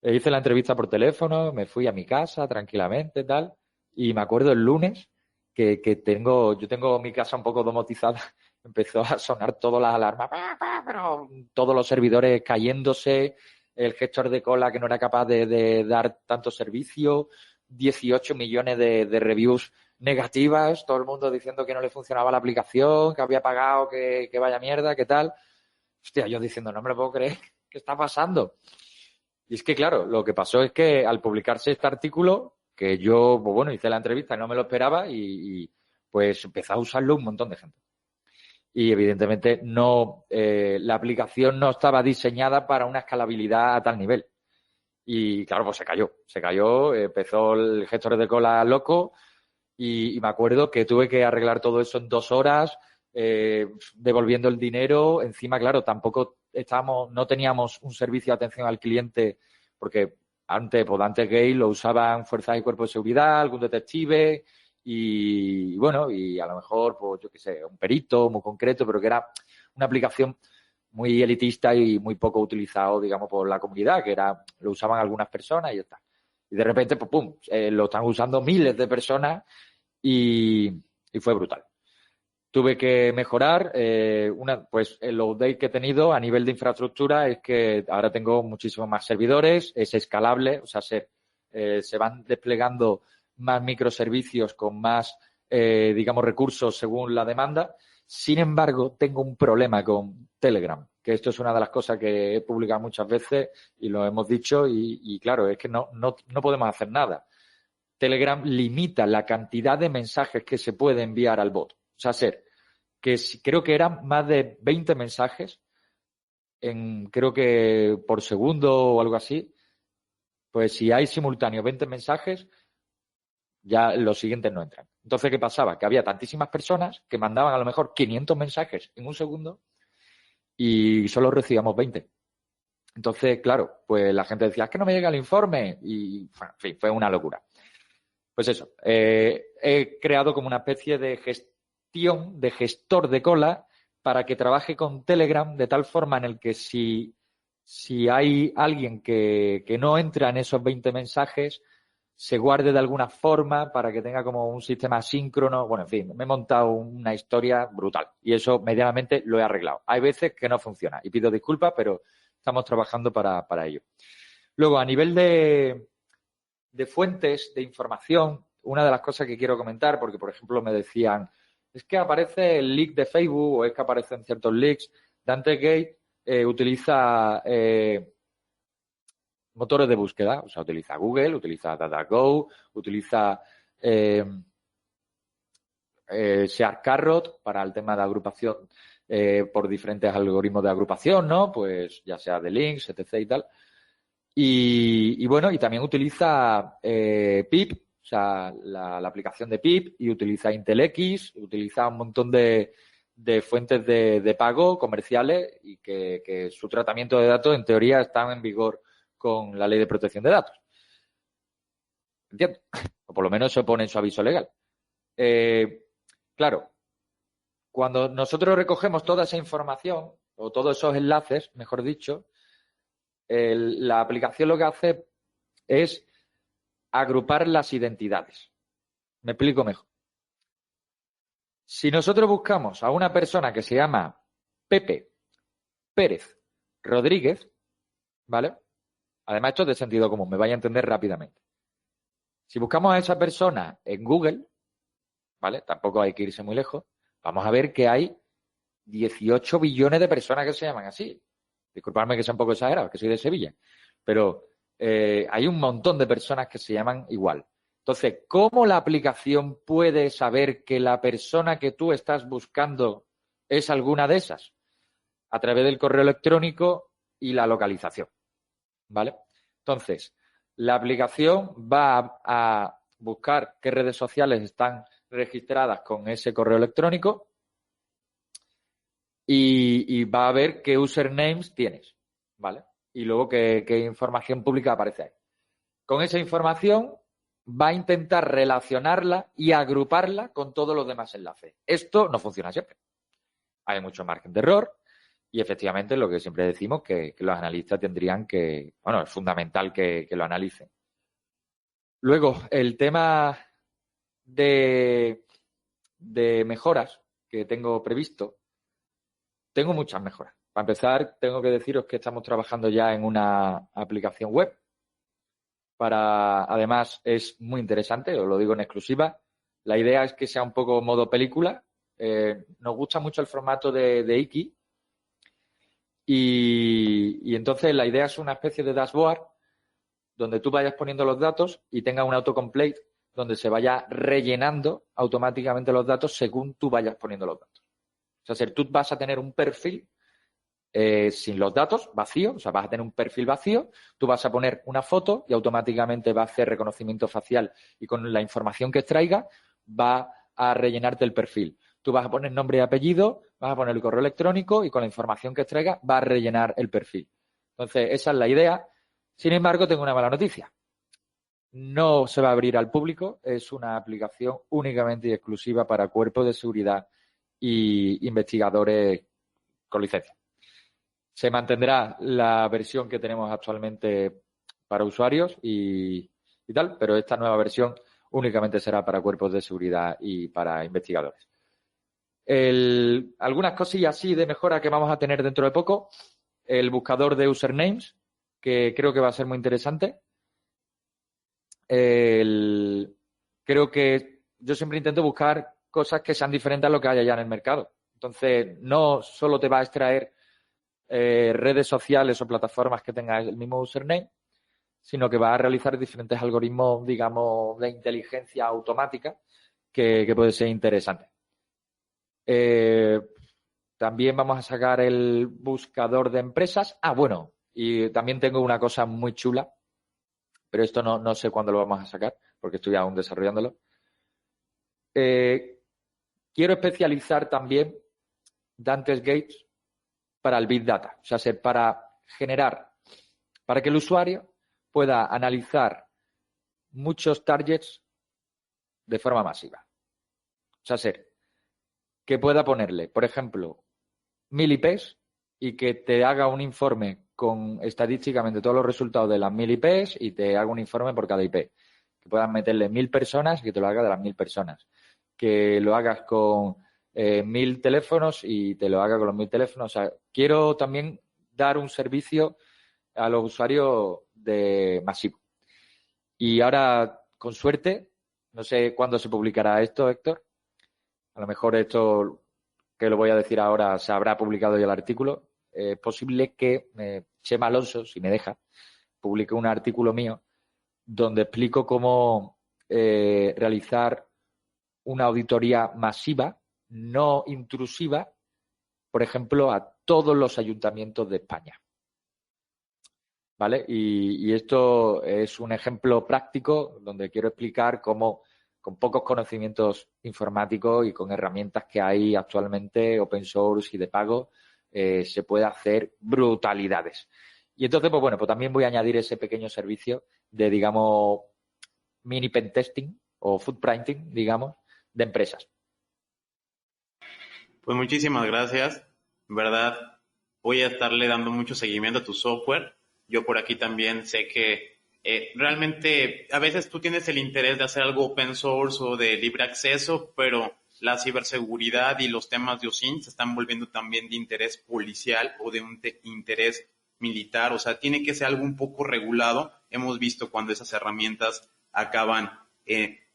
hice la entrevista por teléfono, me fui a mi casa tranquilamente, tal, y me acuerdo el lunes que yo tengo mi casa un poco domotizada, empezó a sonar todas las alarmas, pero todos los servidores cayéndose, el gestor de cola que no era capaz de dar tanto servicio, 18 millones de reviews negativas, todo el mundo diciendo que no le funcionaba la aplicación, que había pagado, que vaya mierda, que tal. Hostia, yo diciendo, no me lo puedo creer, ¿qué está pasando? Y es que, claro, lo que pasó es que al publicarse este artículo, que yo, pues bueno, hice la entrevista y no me lo esperaba y pues empezó a usarlo un montón de gente. Y evidentemente no, la aplicación no estaba diseñada para una escalabilidad a tal nivel. Y claro, pues se cayó, empezó el gestor de cola loco y me acuerdo que tuve que arreglar todo eso en 2 horas, devolviendo el dinero. Encima, claro, tampoco no teníamos un servicio de atención al cliente porque antes Gay lo usaban fuerzas y cuerpos de seguridad, algún detective y bueno, y a lo mejor, pues yo qué sé, un perito muy concreto, pero que era una aplicación muy elitista y muy poco utilizado, digamos, por la comunidad, que lo usaban algunas personas y ya está. Y de repente, pues pum, lo están usando miles de personas y fue brutal. Tuve que mejorar, pues el update que he tenido a nivel de infraestructura es que ahora tengo muchísimos más servidores, es escalable, o sea, se van desplegando más microservicios con más, digamos, recursos según la demanda. Sin embargo, tengo un problema con Telegram, que esto es una de las cosas que he publicado muchas veces y lo hemos dicho y claro, es que no podemos hacer nada. Telegram limita la cantidad de mensajes que se puede enviar al bot. O sea, creo que eran más de 20 mensajes, creo que por segundo o algo así. Pues si hay simultáneos 20 mensajes, ya los siguientes no entran. Entonces, ¿qué pasaba? Que había tantísimas personas que mandaban a lo mejor 500 mensajes en un segundo y solo recibíamos 20. Entonces, claro, pues la gente decía, es que no me llega el informe y, en fin, fue una locura. Pues eso, he creado como una especie de gestión, de gestor de cola para que trabaje con Telegram de tal forma en el que si hay alguien que no entra en esos 20 mensajes, se guarde de alguna forma para que tenga como un sistema asíncrono. Bueno, en fin, me he montado una historia brutal y eso medianamente lo he arreglado. Hay veces que no funciona y pido disculpas, pero estamos trabajando para ello. Luego, a nivel de fuentes de información, una de las cosas que quiero comentar, porque por ejemplo me decían, es que aparece el leak de Facebook o es que aparecen ciertos leaks, DanteGate utiliza motores de búsqueda, o sea, utiliza Google, utiliza DuckDuckGo, utiliza ShareCarrot para el tema de agrupación por diferentes algoritmos de agrupación, ¿no? Pues ya sea de links, etc. y tal. Y bueno, y también utiliza PIP, o sea, la aplicación de PIP, y utiliza IntelX, utiliza un montón de fuentes de pago comerciales y que su tratamiento de datos, en teoría, están en vigor con la Ley de Protección de Datos. ¿Entiendo? O por lo menos se pone en su aviso legal. Claro, cuando nosotros recogemos toda esa información, o todos esos enlaces, mejor dicho, la aplicación lo que hace es agrupar las identidades. Me explico mejor. Si nosotros buscamos a una persona que se llama Pepe Pérez Rodríguez, ¿vale? Además, esto es de sentido común, me vaya a entender rápidamente. Si buscamos a esa persona en Google, ¿vale? Tampoco hay que irse muy lejos, vamos a ver que hay 18 billones de personas que se llaman así. Disculpadme que sea un poco exagerado, que soy de Sevilla, pero hay un montón de personas que se llaman igual. Entonces, ¿cómo la aplicación puede saber que la persona que tú estás buscando es alguna de esas? A través del correo electrónico y la localización, ¿vale? Entonces, la aplicación va a buscar qué redes sociales están registradas con ese correo electrónico y va a ver qué usernames tienes, ¿vale? Y luego qué información pública aparece ahí. Con esa información va a intentar relacionarla y agruparla con todos los demás enlaces. Esto no funciona siempre. Hay mucho margen de error y efectivamente lo que siempre decimos que los analistas tendrían que, bueno, es fundamental que lo analicen. Luego, el tema de mejoras que tengo previsto. Tengo muchas mejoras Para empezar, tengo que deciros que estamos trabajando ya en una aplicación web. Además, es muy interesante, os lo digo en exclusiva. La idea es que sea un poco modo película. Nos gusta mucho el formato de Iki. Y entonces la idea es una especie de dashboard donde tú vayas poniendo los datos y tenga un autocomplete donde se vaya rellenando automáticamente los datos según tú vayas poniendo los datos. O sea, tú vas a tener un perfil sin los datos, vacío, o sea, vas a tener un perfil vacío, tú vas a poner una foto y automáticamente va a hacer reconocimiento facial y con la información que extraiga va a rellenarte el perfil. Tú vas a poner nombre y apellido, vas a poner el correo electrónico y con la información que extraiga va a rellenar el perfil. Entonces, esa es la idea. Sin embargo, tengo una mala noticia. No se va a abrir al público, es una aplicación únicamente y exclusiva para cuerpos de seguridad y investigadores con licencia. Se mantendrá la versión que tenemos actualmente para usuarios y tal, pero esta nueva versión únicamente será para cuerpos de seguridad y para investigadores. Algunas cosillas así de mejora que vamos a tener dentro de poco. El buscador de usernames, que creo que va a ser muy interesante. Creo que yo siempre intento buscar cosas que sean diferentes a lo que haya ya en el mercado. Entonces, no solo te va a extraer redes sociales o plataformas que tengan el mismo username, sino que va a realizar diferentes algoritmos, digamos, de inteligencia automática que puede ser interesante. También vamos a sacar el buscador de empresas. Bueno, y también tengo una cosa muy chula, pero esto no sé cuándo lo vamos a sacar, porque estoy aún desarrollándolo. Quiero especializar también Dantes Gates para el Big Data, o sea, para que el usuario pueda analizar muchos targets de forma masiva. O sea, que pueda ponerle, por ejemplo, 1000 IPs y que te haga un informe con estadísticamente todos los resultados de las 1000 IPs y te haga un informe por cada IP. Que puedas meterle 1000 personas y que te lo haga de las 1000 personas. Que lo hagas con 1000 teléfonos y te lo haga con los 1000 teléfonos. O sea, quiero también dar un servicio a los usuarios de masivo. Y ahora, con suerte, no sé cuándo se publicará esto, Héctor. A lo mejor esto que lo voy a decir ahora se habrá publicado ya el artículo. Es posible que Chema Alonso, si me deja, publique un artículo mío donde explico cómo realizar una auditoría masiva, no intrusiva, por ejemplo, a todos los ayuntamientos de España. ¿Vale? Y esto es un ejemplo práctico donde quiero explicar cómo, con pocos conocimientos informáticos y con herramientas que hay actualmente, open source y de pago, se puede hacer brutalidades. Y entonces, pues bueno, pues también voy a añadir ese pequeño servicio de, digamos, mini pentesting o footprinting, digamos, de empresas. Pues muchísimas gracias. En verdad, voy a estarle dando mucho seguimiento a tu software. Yo por aquí también sé que realmente a veces tú tienes el interés de hacer algo open source o de libre acceso, pero la ciberseguridad y los temas de OSINT se están volviendo también de interés policial o de un interés militar. O sea, tiene que ser algo un poco regulado. Hemos visto cuando esas herramientas acaban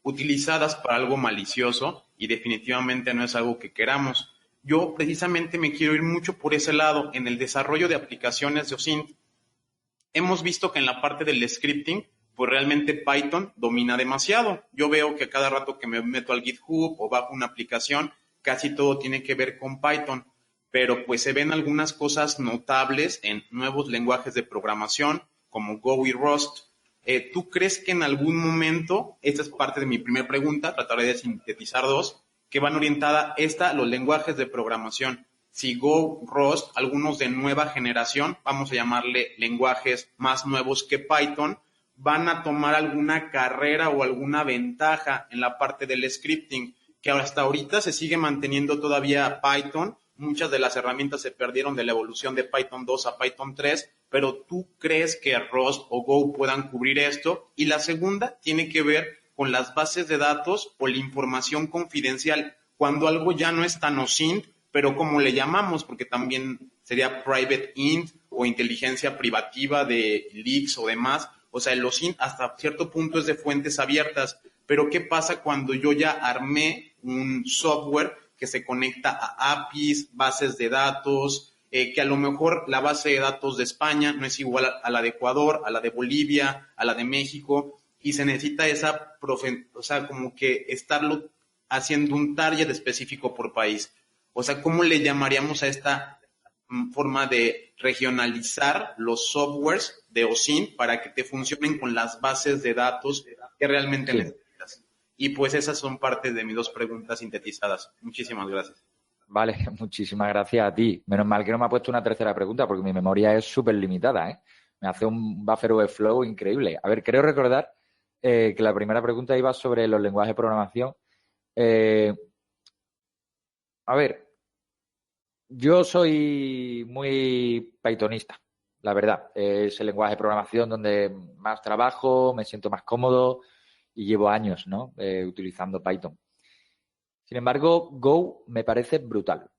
utilizadas para algo malicioso y definitivamente no es algo que queramos. Yo precisamente me quiero ir mucho por ese lado en el desarrollo de aplicaciones de OSINT. Hemos visto que en la parte del scripting, pues realmente Python domina demasiado. Yo veo que cada rato que me meto al GitHub o bajo una aplicación, casi todo tiene que ver con Python. Pero pues se ven algunas cosas notables en nuevos lenguajes de programación como Go y Rust. ¿Tú crees que en algún momento, esta es parte de mi primera pregunta, trataré de sintetizar dos, que van orientada a los lenguajes de programación? Si Go, Rust, algunos de nueva generación, vamos a llamarle lenguajes más nuevos que Python, van a tomar alguna carrera o alguna ventaja en la parte del scripting, que hasta ahorita se sigue manteniendo todavía Python. Muchas de las herramientas se perdieron de la evolución de Python 2 a Python 3, pero ¿tú crees que Rust o Go puedan cubrir esto? Y la segunda tiene que ver con las bases de datos o la información confidencial, cuando algo ya no es tan OSINT, pero como le llamamos, porque también sería private int o inteligencia privativa de leaks o demás. O sea, el OSINT hasta cierto punto es de fuentes abiertas, pero ¿qué pasa cuando yo ya armé un software que se conecta a APIs, bases de datos, que a lo mejor la base de datos de España no es igual a la de Ecuador, a la de Bolivia, a la de México, y se necesita o sea, como que estarlo haciendo un target específico por país? O sea, ¿cómo le llamaríamos a esta forma de regionalizar los softwares de OSINT para que te funcionen con las bases de datos que realmente necesitas? Y pues esas son parte de mis 2 preguntas sintetizadas. Muchísimas gracias. Vale, muchísimas gracias a ti. Menos mal que no me ha puesto una tercera pregunta porque mi memoria es súper limitada, ¿eh? Me hace un buffer overflow increíble. A ver, creo recordar que la primera pregunta iba sobre los lenguajes de programación. A ver, yo soy muy pythonista, la verdad. Es el lenguaje de programación donde más trabajo, me siento más cómodo y llevo años, ¿no? Utilizando Python. Sin embargo, Go me parece brutal.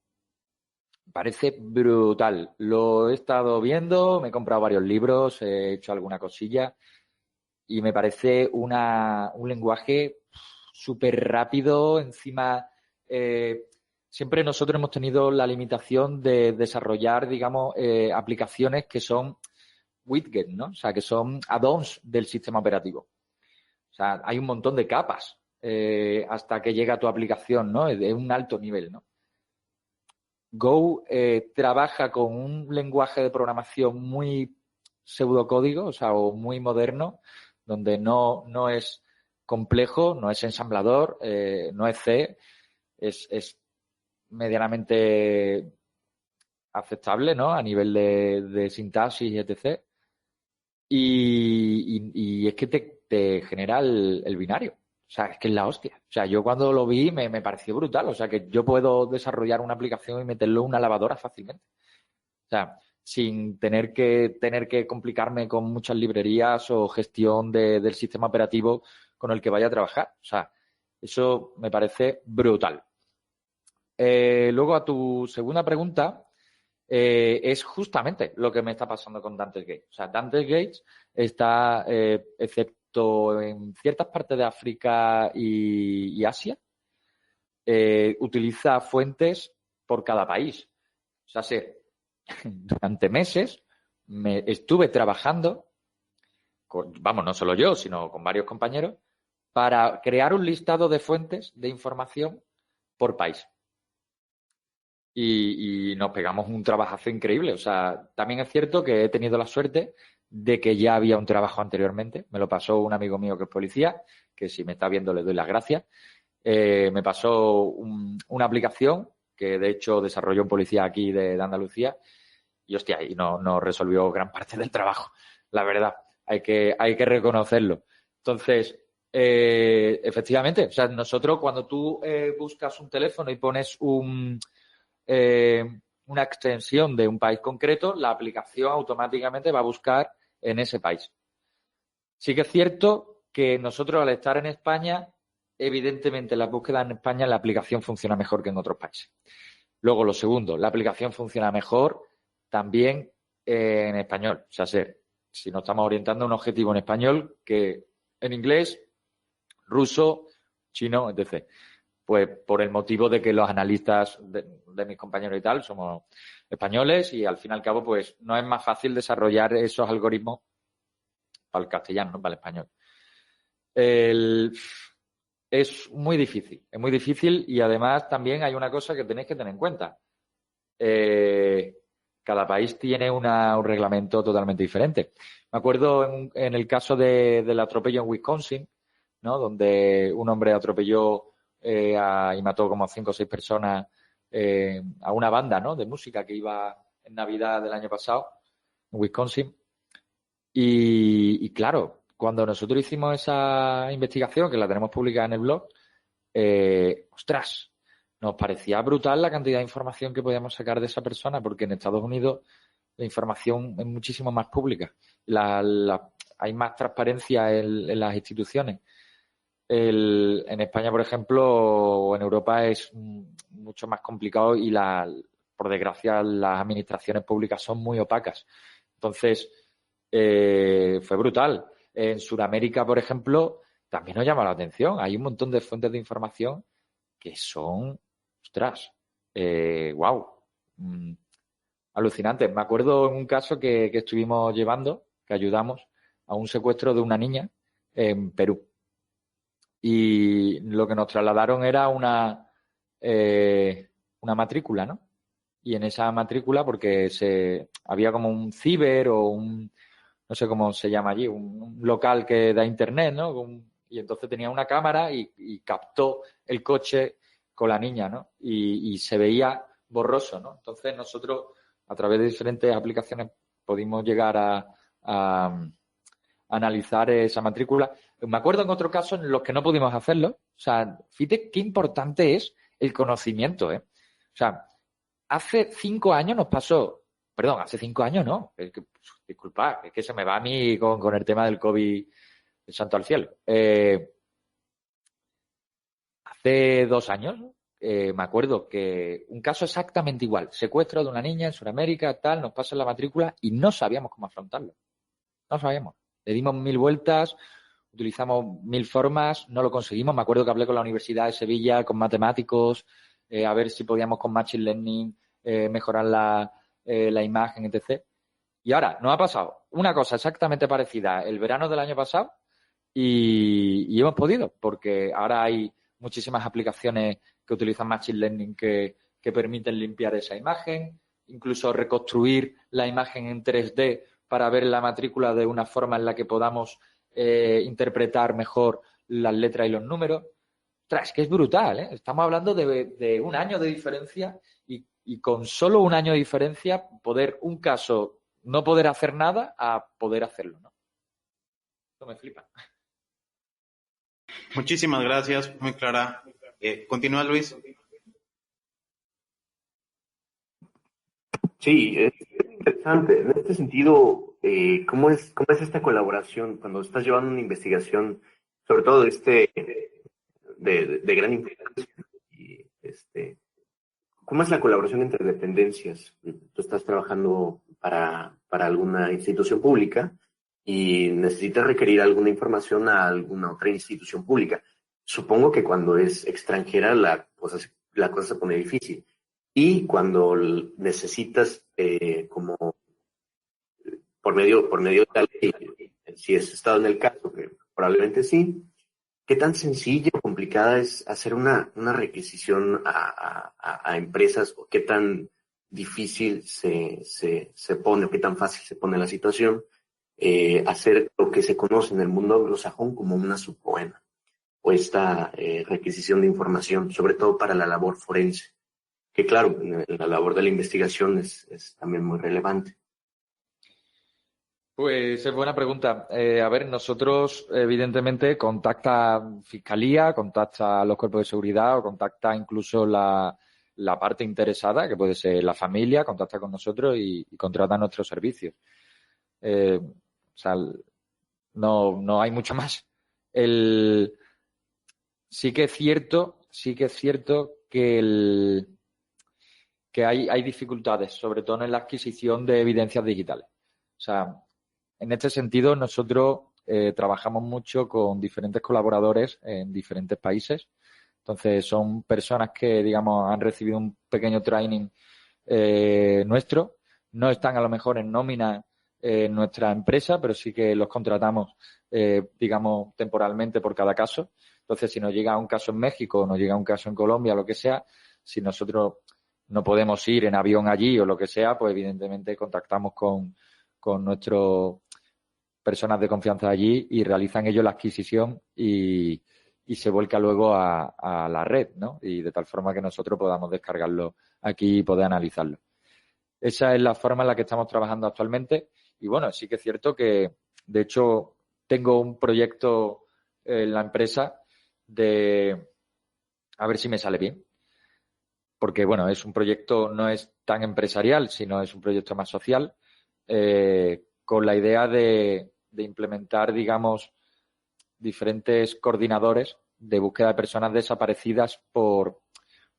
Parece brutal. Lo he estado viendo, me he comprado varios libros, he hecho alguna cosilla y me parece un lenguaje súper rápido. Encima, siempre nosotros hemos tenido la limitación de desarrollar, digamos, aplicaciones que son widgets, ¿no? O sea, que son add-ons del sistema operativo. O sea, hay un montón de capas hasta que llega tu aplicación, ¿no? Es de un alto nivel, ¿no? Go trabaja con un lenguaje de programación muy pseudocódigo, o sea, o muy moderno, donde no es complejo, no es ensamblador, no es C, es medianamente aceptable, ¿no? A nivel de sintaxis y etc. Y es que te genera el binario. O sea, es que es la hostia. O sea, yo cuando lo vi me pareció brutal. O sea, que yo puedo desarrollar una aplicación y meterlo en una lavadora fácilmente. O sea, sin tener que complicarme con muchas librerías o gestión del sistema operativo con el que vaya a trabajar. O sea, eso me parece brutal. Luego, a tu segunda pregunta, es justamente lo que me está pasando con Dante's Gate. O sea, Dante's Gate está, excepto en ciertas partes de África y Asia, utiliza fuentes por cada país. O sea, durante meses estuve trabajando, no solo yo, sino con varios compañeros, para crear un listado de fuentes de información por país. Y nos pegamos un trabajazo increíble. O sea, también es cierto que he tenido la suerte de que ya había un trabajo anteriormente. Me lo pasó un amigo mío que es policía, que si me está viendo le doy las gracias. Me pasó una aplicación que de hecho desarrolló un policía aquí de Andalucía y hostia, y nos resolvió gran parte del trabajo. La verdad, hay que reconocerlo. Entonces, efectivamente, o sea, nosotros cuando tú buscas un teléfono y pones una extensión de un país concreto, la aplicación automáticamente va a buscar en ese país. Sí que es cierto que nosotros al estar en España, evidentemente la búsqueda en España, la aplicación funciona mejor que en otros países. Luego, lo segundo, la aplicación funciona mejor también en español. O sea, si nos estamos orientando a un objetivo en español que en inglés, ruso, chino, etc. Pues por el motivo de que los analistas de mis compañeros y tal somos españoles y al fin y al cabo pues no es más fácil desarrollar esos algoritmos para el castellano, no para el español. Es muy difícil y además también hay una cosa que tenéis que tener en cuenta. Cada país tiene un reglamento totalmente diferente. Me acuerdo en el caso del atropello en Wisconsin, ¿no? Donde un hombre atropelló y mató como a 5 o 6 personas a una banda, ¿no? De música que iba en Navidad del año pasado en Wisconsin. Y claro, cuando nosotros hicimos esa investigación, que la tenemos publicada en el blog, ostras, nos parecía brutal la cantidad de información que podíamos sacar de esa persona, porque en Estados Unidos la información es muchísimo más pública. Hay más transparencia en las instituciones. En España, por ejemplo, o en Europa es mucho más complicado y por desgracia, las administraciones públicas son muy opacas. Entonces, fue brutal. En Sudamérica, por ejemplo, también nos llama la atención. Hay un montón de fuentes de información que son, ostras, wow, alucinantes. Me acuerdo en un caso que estuvimos llevando, que ayudamos a un secuestro de una niña en Perú. Y lo que nos trasladaron era una matrícula, ¿no? Y en esa matrícula, porque había como un ciber o no sé cómo se llama allí, un local que da internet, ¿no? Y entonces tenía una cámara y captó el coche con la niña, ¿no? Y se veía borroso, ¿no? Entonces nosotros, a través de diferentes aplicaciones, pudimos llegar a analizar esa matrícula. Me acuerdo en otro caso en los que no pudimos hacerlo. O sea, fíjate qué importante es el conocimiento, ¿eh? O sea, hace 5 años nos pasó, perdón, hace 5 años no, disculpad, es que se me va a mí con el tema del COVID, el santo al cielo. Hace 2 años, me acuerdo que un caso exactamente igual, secuestro de una niña en Sudamérica, tal, nos pasa en la matrícula y no sabíamos cómo afrontarlo. No sabíamos. Le dimos 1000 vueltas, utilizamos 1000 formas, no lo conseguimos. Me acuerdo que hablé con la Universidad de Sevilla, con matemáticos, a ver si podíamos con Machine Learning mejorar la imagen, etc. Y ahora, nos ha pasado una cosa exactamente parecida el verano del año pasado y hemos podido, porque ahora hay muchísimas aplicaciones que utilizan Machine Learning que permiten limpiar esa imagen, incluso reconstruir la imagen en 3D para ver la matrícula de una forma en la que podamos interpretar mejor las letras y los números. Ostras, es que es brutal, ¿eh? Estamos hablando de 1 año de diferencia y con solo 1 año de diferencia poder un caso no poder hacer nada a poder hacerlo, ¿no? Esto me flipa. Muchísimas gracias, muy clara. Continúa, Luis. Sí, es interesante. En este sentido, ¿cómo es esta colaboración cuando estás llevando una investigación, sobre todo de gran importancia? Y, ¿cómo es la colaboración entre dependencias? Tú estás trabajando para alguna institución pública y necesitas requerir alguna información a alguna otra institución pública. Supongo que cuando es extranjera la cosa se pone difícil. Y cuando necesitas, como por medio de la ley, si es estado en el caso, que probablemente sí, ¿qué tan sencilla o complicada es hacer una requisición a empresas o qué tan difícil se pone o qué tan fácil se pone la situación hacer lo que se conoce en el mundo anglosajón como una subpoena o esta requisición de información, sobre todo para la labor forense? Que claro, la labor de la investigación es también muy relevante. Pues es buena pregunta. A ver, nosotros evidentemente contacta Fiscalía, contacta a los cuerpos de seguridad o contacta incluso la parte interesada, que puede ser la familia, contacta con nosotros y contrata nuestros servicios. O sea, no hay mucho más. Sí que es cierto que hay dificultades, sobre todo en la adquisición de evidencias digitales. O sea, en este sentido, nosotros trabajamos mucho con diferentes colaboradores en diferentes países. Entonces, son personas que, digamos, han recibido un pequeño training nuestro. No están a lo mejor en nómina en nuestra empresa, pero sí que los contratamos, digamos, temporalmente por cada caso. Entonces, si nos llega un caso en México o nos llega un caso en Colombia, lo que sea, si nosotros no podemos ir en avión allí o lo que sea, pues evidentemente contactamos con nuestros personas de confianza allí y realizan ellos la adquisición y se vuelca luego a la red, ¿no? Y de tal forma que nosotros podamos descargarlo aquí y poder analizarlo. Esa es la forma en la que estamos trabajando actualmente. Y bueno, sí que es cierto que, de hecho, tengo un proyecto en la empresa a ver si me sale bien. Porque, bueno, es un proyecto, no es tan empresarial, sino es un proyecto más social, con la idea de implementar, digamos, diferentes coordinadores de búsqueda de personas desaparecidas por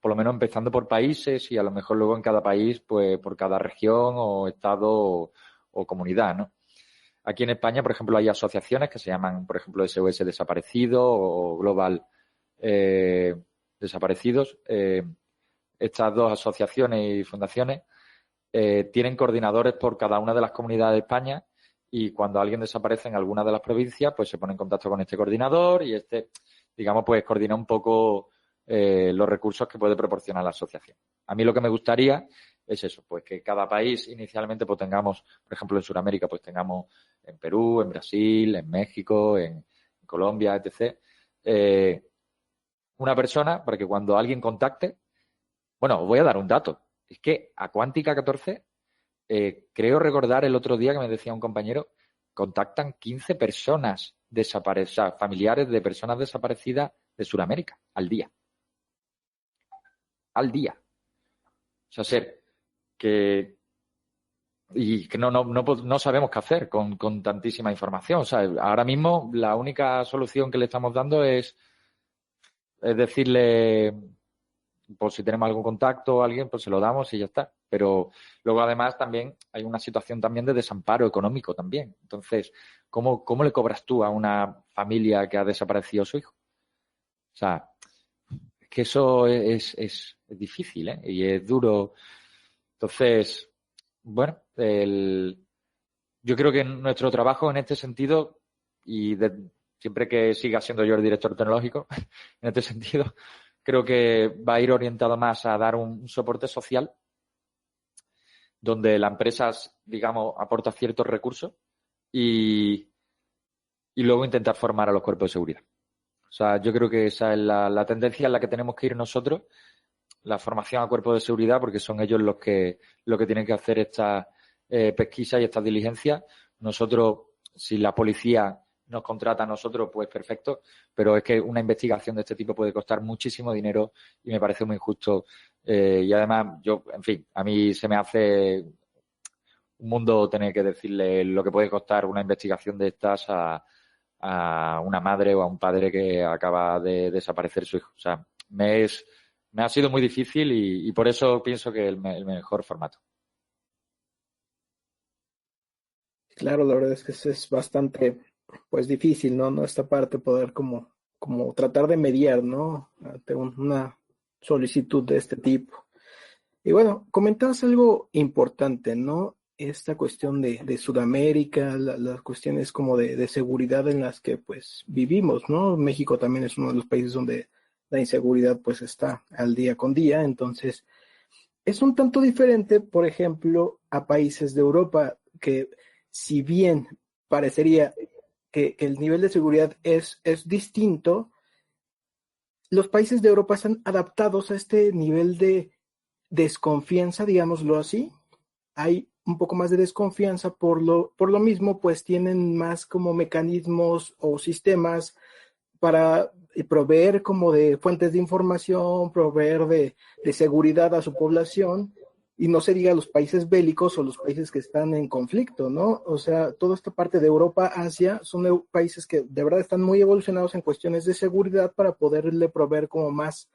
por lo menos empezando por países y a lo mejor luego en cada país, pues por cada región o estado o comunidad, ¿no? Aquí en España, por ejemplo, hay asociaciones que se llaman, por ejemplo, SOS Desaparecido o Global Desaparecidos. Estas dos asociaciones y fundaciones tienen coordinadores por cada una de las comunidades de España y cuando alguien desaparece en alguna de las provincias, pues se pone en contacto con este coordinador y digamos, pues coordina un poco los recursos que puede proporcionar la asociación. A mí lo que me gustaría es eso, pues que cada país inicialmente pues tengamos, por ejemplo, en Sudamérica, pues tengamos en Perú, en Brasil, en México, en Colombia, etc. Una persona para que cuando alguien contacte, bueno, os voy a dar un dato. Es que a Cuántica 14, creo recordar el otro día que me decía un compañero, contactan 15 personas desaparecidas, familiares de personas desaparecidas de Sudamérica al día. Al día. O sea, ser que no sabemos qué hacer con tantísima información. O sea, ahora mismo la única solución que le estamos dando es decirle, pues si tenemos algún contacto o alguien, pues se lo damos y ya está. Pero luego además también hay una situación también de desamparo económico también. Entonces, ¿cómo le cobras tú a una familia que ha desaparecido su hijo? O sea, es que eso es difícil, ¿eh? Y es duro. Entonces, bueno, yo creo que nuestro trabajo en este sentido, y siempre que siga siendo yo el director tecnológico, en este sentido, creo que va a ir orientado más a dar un soporte social donde la empresa, digamos, aporta ciertos recursos y luego intentar formar a los cuerpos de seguridad. O sea, yo creo que esa es la tendencia en la que tenemos que ir nosotros, la formación a cuerpos de seguridad, porque son ellos los que tienen que hacer estas pesquisas y estas diligencias. Nosotros, si la policía nos contrata a nosotros, pues perfecto, pero es que una investigación de este tipo puede costar muchísimo dinero y me parece muy injusto. Y además, en fin, a mí se me hace un mundo tener que decirle lo que puede costar una investigación de estas a una madre o a un padre que acaba de desaparecer su hijo. O sea, me ha sido muy difícil y por eso pienso que el mejor formato. Claro, la verdad es que es bastante, pues, difícil, ¿no? Esta parte poder como tratar de mediar, ¿no? Ante una solicitud de este tipo. Y bueno, comentabas algo importante, ¿no? Esta cuestión de Sudamérica, las cuestiones como de seguridad en las que pues vivimos, ¿no? México también es uno de los países donde la inseguridad pues está al día con día, entonces es un tanto diferente, por ejemplo, a países de Europa, que si bien parecería que el nivel de seguridad es distinto, los países de Europa están adaptados a este nivel de desconfianza, digámoslo así. Hay un poco más de desconfianza por lo mismo, pues tienen más como mecanismos o sistemas para proveer como de fuentes de información, proveer de seguridad a su población, y no se diga los países bélicos o los países que están en conflicto, ¿no? O sea, toda esta parte de Europa, Asia, son países que de verdad están muy evolucionados en cuestiones de seguridad para poderle proveer como más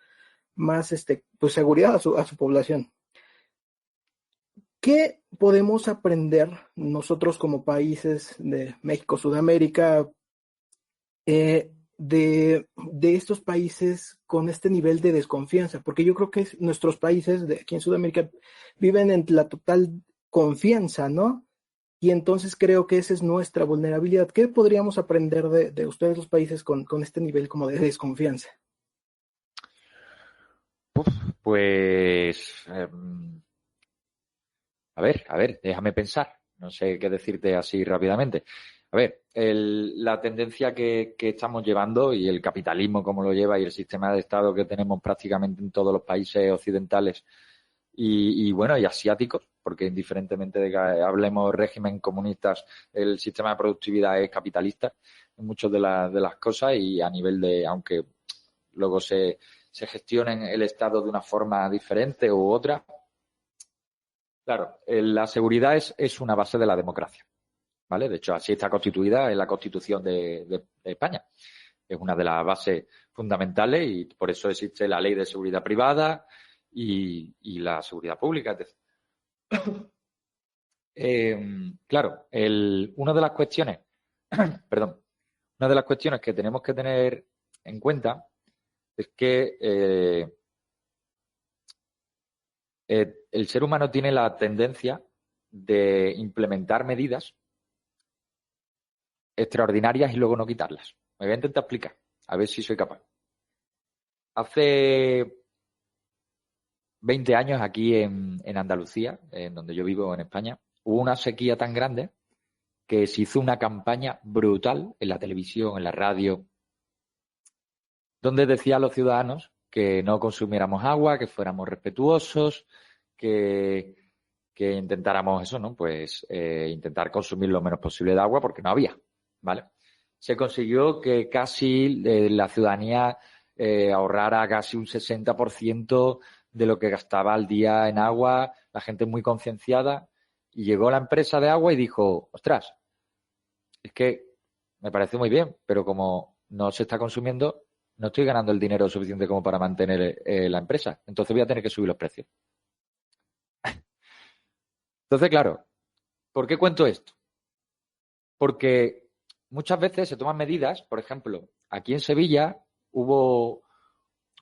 pues seguridad a su población. ¿Qué podemos aprender nosotros como países de México, Sudamérica, de estos países con este nivel de desconfianza? Porque yo creo que nuestros países de aquí en Sudamérica viven en la total confianza, ¿no? Y entonces creo que esa es nuestra vulnerabilidad. ¿Qué podríamos aprender de ustedes los países con este nivel como de desconfianza? Pues, a ver, déjame pensar. No sé qué decirte así rápidamente. A ver, la tendencia que estamos llevando y el capitalismo como lo lleva y el sistema de Estado que tenemos prácticamente en todos los países occidentales y bueno, y asiáticos, porque indiferentemente de que hablemos régimen comunistas, el sistema de productividad es capitalista en muchas de las cosas y a nivel de, aunque luego se gestionen el Estado de una forma diferente u otra. Claro, la seguridad es una base de la democracia, ¿vale? De hecho, así está constituida en la Constitución de España. es una de las bases fundamentales y por eso existe la ley de seguridad privada y la seguridad pública, etc. Claro, una de las cuestiones, perdón, una de las cuestiones que tenemos que tener en cuenta es que el ser humano tiene la tendencia de implementar medidas extraordinarias y luego no quitarlas. Me voy a intentar explicar, a ver si soy capaz. Hace 20 años aquí en Andalucía, en donde yo vivo en España, hubo una sequía tan grande que se hizo una campaña brutal en la televisión, en la radio, donde decía a los ciudadanos que no consumiéramos agua, que fuéramos respetuosos, que intentáramos eso, ¿no? Pues intentar consumir lo menos posible de agua porque no había, ¿vale? Se consiguió que casi la ciudadanía ahorrara casi un 60% de lo que gastaba al día en agua, la gente muy concienciada, y llegó la empresa de agua y dijo, ostras, es que me parece muy bien, pero como no se está consumiendo, no estoy ganando el dinero suficiente como para mantener la empresa, entonces voy a tener que subir los precios. Entonces, claro, ¿por qué cuento esto? Porque muchas veces se toman medidas, por ejemplo, aquí en Sevilla hubo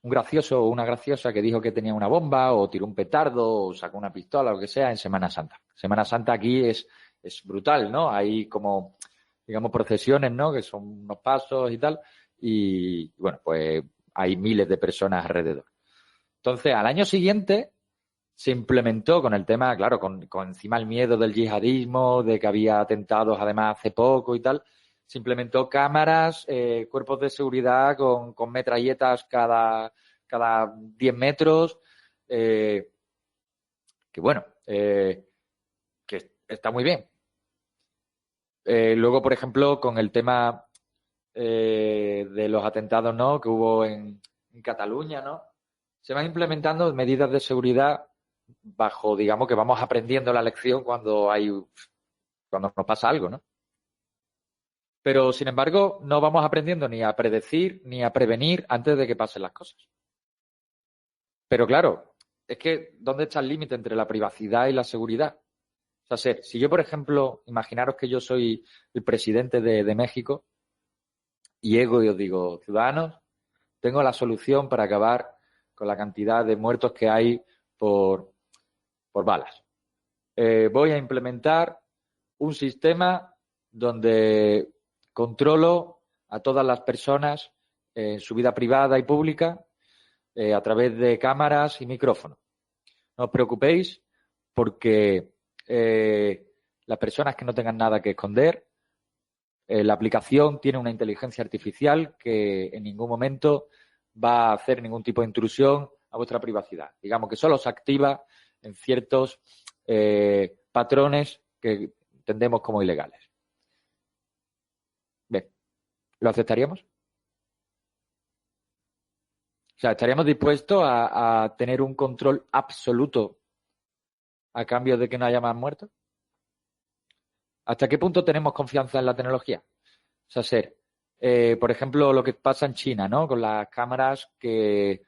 un gracioso o una graciosa que dijo que tenía una bomba o tiró un petardo o sacó una pistola o lo que sea en Semana Santa. Semana Santa aquí es brutal, ¿no? Hay como, digamos, procesiones, ¿no? Que son unos pasos y tal. Y bueno, pues hay miles de personas alrededor. Entonces, al año siguiente se implementó con el tema, claro, con encima el miedo del yihadismo, de que había atentados además hace poco y tal, se implementó cámaras, cuerpos de seguridad con metralletas cada 10 metros, que bueno, que está muy bien. Luego, por ejemplo, con el tema de los atentados, ¿no?, que hubo en Cataluña, ¿no? Se van implementando medidas de seguridad bajo, digamos, que vamos aprendiendo la lección cuando nos pasa algo, ¿no? Pero, sin embargo, no vamos aprendiendo ni a predecir ni a prevenir antes de que pasen las cosas. Pero, claro, es que ¿dónde está el límite entre la privacidad y la seguridad? O sea, si yo, por ejemplo, imaginaros que yo soy el presidente de México y llego y os digo, ciudadanos, tengo la solución para acabar con la cantidad de muertos que hay por balas. Voy a implementar un sistema donde controlo a todas las personas en su vida privada y pública a través de cámaras y micrófonos. No os preocupéis porque las personas que no tengan nada que esconder, la aplicación tiene una inteligencia artificial que en ningún momento va a hacer ningún tipo de intrusión a vuestra privacidad. Digamos que solo se activa en ciertos patrones que entendemos como ilegales. Bien, ¿lo aceptaríamos? O sea, ¿estaríamos dispuestos a tener un control absoluto a cambio de que no haya más muertos? ¿Hasta qué punto tenemos confianza en la tecnología? O sea, por ejemplo, lo que pasa en China, ¿no? Con las cámaras que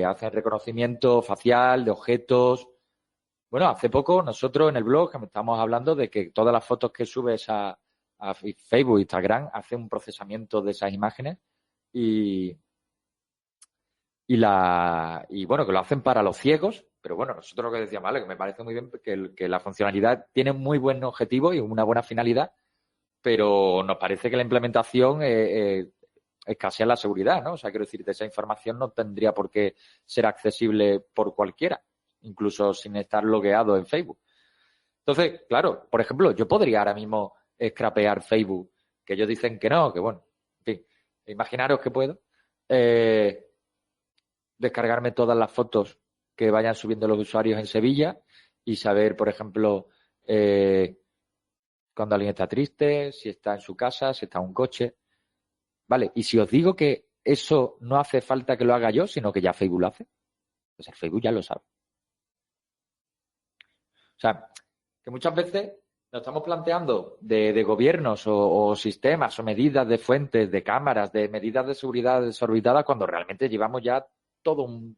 hacen reconocimiento facial de objetos. Bueno, hace poco nosotros en el blog estamos hablando de que todas las fotos que subes a Facebook, Instagram, hacen un procesamiento de esas imágenes y bueno, que lo hacen para los ciegos, pero bueno, nosotros lo que decíamos, vale, que me parece muy bien que la funcionalidad tiene un muy buen objetivo y una buena finalidad, pero nos parece que la implementación escasea la seguridad, ¿no? O sea, quiero decirte, esa información no tendría por qué ser accesible por cualquiera, incluso sin estar logueado en Facebook. Entonces, claro, por ejemplo, yo podría ahora mismo scrapear Facebook, que ellos dicen que no, que bueno, en fin, imaginaros que puedo descargarme todas las fotos que vayan subiendo los usuarios en Sevilla y saber, por ejemplo, cuando alguien está triste, si está en su casa, si está en un coche. Vale, y si os digo que eso no hace falta que lo haga yo, sino que ya Facebook lo hace, pues el Facebook ya lo sabe. O sea, que muchas veces nos estamos planteando de gobiernos o sistemas o medidas de fuentes, de cámaras, de medidas de seguridad desorbitadas, cuando realmente llevamos ya todo un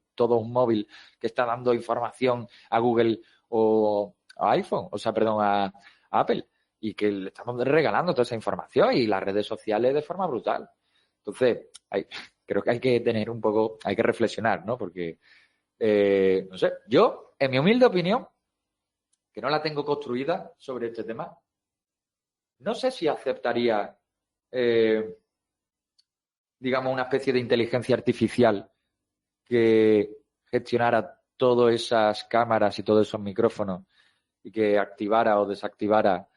móvil que está dando información a Google o a iPhone, a Apple, y que le estamos regalando toda esa información y las redes sociales de forma brutal. Entonces, creo que hay que tener hay que reflexionar, ¿no? Porque, no sé, yo, en mi humilde opinión, que no la tengo construida sobre este tema, no sé si aceptaría, digamos, una especie de inteligencia artificial que gestionara todas esas cámaras y todos esos micrófonos y que activara o desactivara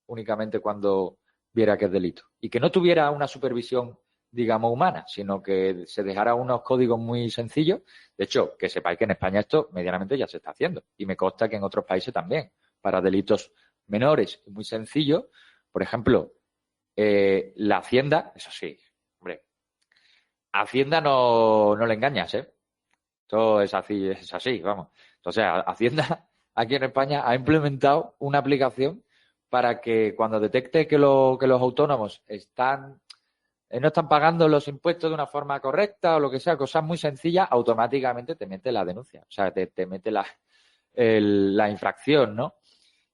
únicamente cuando viera que es delito. Y que no tuviera una supervisión, digamos, humana, sino que se dejara unos códigos muy sencillos. De hecho, que sepáis que en España esto medianamente ya se está haciendo. Y me consta que en otros países también, para delitos menores y muy sencillos. Por ejemplo, la Hacienda, eso sí, hombre, a Hacienda no le engañas, ¿eh? Esto es así, vamos. Entonces, Hacienda aquí en España ha implementado una aplicación para que cuando detecte que los autónomos no están pagando los impuestos de una forma correcta o lo que sea, cosas muy sencillas, automáticamente te mete la denuncia. O sea, te mete la infracción, ¿no?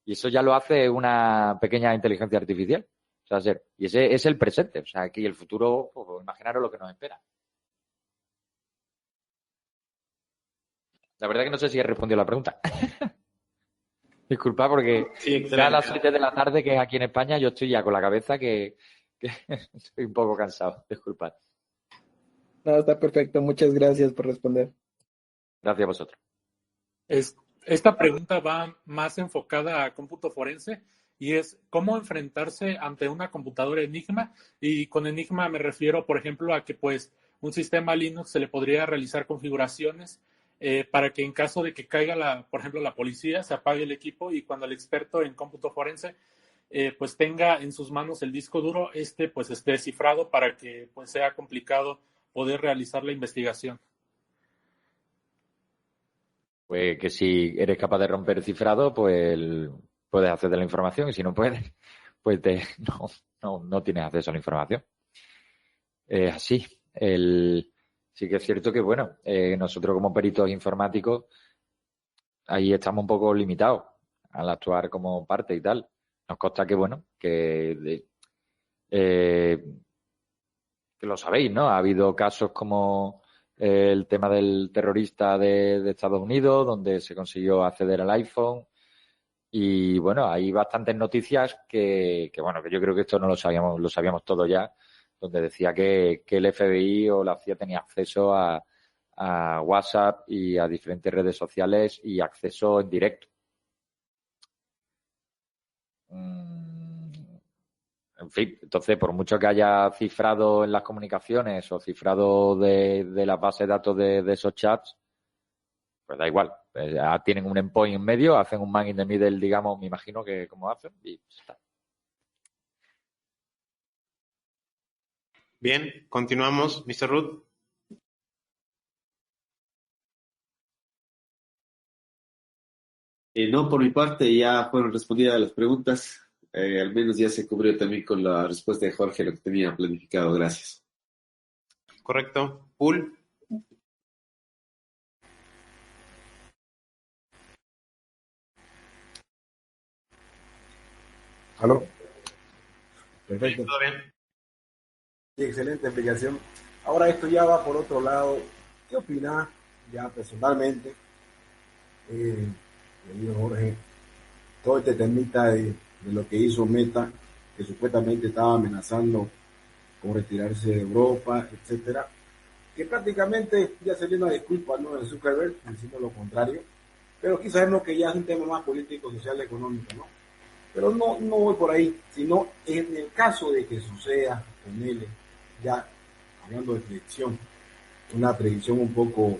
Y eso ya lo hace una pequeña inteligencia artificial. O sea, y ese es el presente. O sea, aquí el futuro, pues, imaginaros lo que nos espera. La verdad que no sé si he respondido a la pregunta. Disculpa, porque ya a las 7 de la tarde, que es aquí en España, yo estoy ya con la cabeza que estoy un poco cansado. Disculpad. No, está perfecto. Muchas gracias por responder. Gracias a vosotros. Esta pregunta va más enfocada a cómputo forense y es cómo enfrentarse ante una computadora Enigma. Y con Enigma me refiero, por ejemplo, a que pues un sistema Linux se le podría realizar configuraciones para que en caso de que caiga, por ejemplo, la policía, se apague el equipo y cuando el experto en cómputo forense pues tenga en sus manos el disco duro, pues esté descifrado para que pues sea complicado poder realizar la investigación. Pues que si eres capaz de romper el cifrado, pues puedes acceder a la información y si no puedes, pues no tienes acceso a la información. Así. Sí que es cierto que, bueno, nosotros como peritos informáticos ahí estamos un poco limitados al actuar como parte y tal. Nos consta que, bueno, que lo sabéis, ¿no? Ha habido casos como el tema del terrorista de Estados Unidos, donde se consiguió acceder al iPhone. Y, bueno, hay bastantes noticias que bueno, que yo creo que esto no lo sabíamos todos ya, donde decía que el FBI o la CIA tenía acceso a WhatsApp y a diferentes redes sociales y acceso en directo. En fin, entonces, por mucho que haya cifrado en las comunicaciones o cifrado de la base de datos de esos chats, pues da igual. Tienen un endpoint en medio, hacen un man in the middle, digamos, me imagino que como hacen, y está. Bien, continuamos. Mr. Ruth. No, por mi parte ya fueron respondidas las preguntas. Al menos ya se cubrió también con la respuesta de Jorge lo que tenía planificado. Gracias. Correcto. Pool. ¿Aló? Perfecto. ¿Todo bien? Sí, excelente explicación. Ahora esto ya va por otro lado. ¿Qué opinas ya personalmente, querido Jorge, todo este temita de lo que hizo Meta, que supuestamente estaba amenazando con retirarse de Europa, etcétera, que prácticamente ya se viene una disculpa, ¿no?, de Zuckerberg, diciendo lo contrario, pero quizás sabemos que ya es un tema más político, social, económico, ¿no? Pero no voy por ahí, sino en el caso de que suceda con él, ya hablando de predicción, una predicción un poco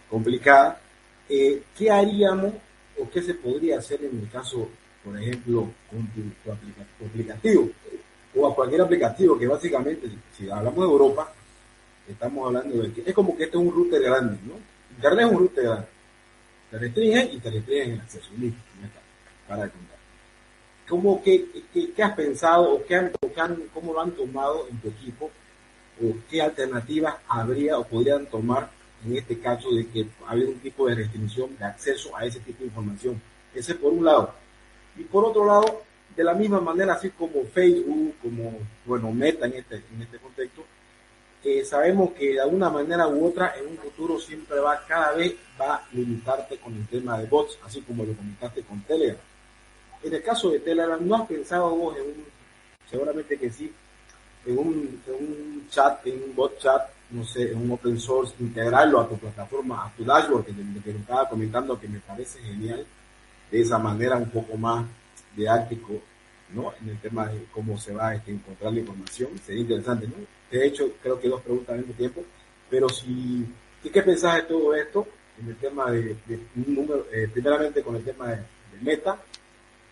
complicada, ¿qué haríamos o qué se podría hacer en el caso, por ejemplo, con tu aplicativo o a cualquier aplicativo que básicamente, si hablamos de Europa, estamos hablando de que es como que esto es un router grande, ¿no? Internet es un router grande. Te restringen y te restringen el acceso. Listo, ya está. Para de contar. ¿Qué has pensado cómo lo han tomado en tu equipo o qué alternativas habría o podrían tomar en este caso de que haya un tipo de restricción de acceso a ese tipo de información? Ese por un lado. Y por otro lado, de la misma manera, así como Facebook, como, bueno, Meta en este contexto, sabemos que de alguna manera u otra en un futuro siempre cada vez va a limitarte con el tema de bots, así como lo comentaste con Telegram. En el caso de Telegram, ¿no has pensado vos seguramente que sí, en un chat, en un bot chat, no sé, en un open source, integrarlo a tu plataforma, a tu dashboard, que lo estaba comentando, que me parece genial, de esa manera un poco más didáctico, ¿no? En el tema de cómo se va a encontrar la información, sería interesante, ¿no? De hecho, creo que dos preguntas al mismo tiempo, pero ¿qué pensás de todo esto? En el tema de un número, primeramente con el tema de Meta,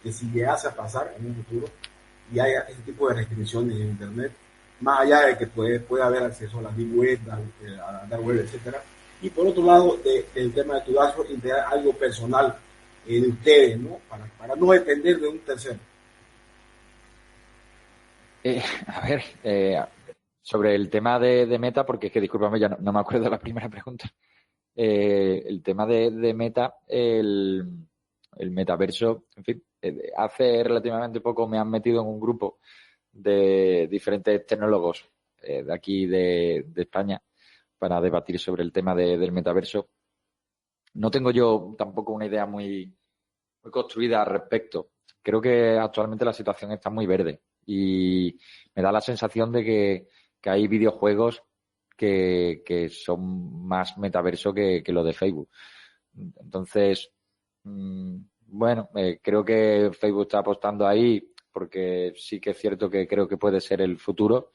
que si llegase a pasar en un futuro y haya ese tipo de restricciones en Internet, más allá de que puede haber acceso a la Deep Web, a la Dark Web, etcétera. Y por otro lado, del tema de tu dashboard, integrar algo personal de ustedes, ¿no? Para no depender de un tercero. A ver, sobre el tema de Meta, porque es que, discúlpame, ya no me acuerdo de la primera pregunta. El tema de Meta, el metaverso, en fin, hace relativamente poco me han metido en un grupo de diferentes tecnólogos de aquí de España para debatir sobre el tema del metaverso. No tengo yo tampoco una idea muy construida al respecto. Creo que actualmente la situación está muy verde y me da la sensación de que hay videojuegos que son más metaverso que lo de Facebook. Entonces, bueno, creo que Facebook está apostando ahí porque sí que es cierto que creo que puede ser el futuro,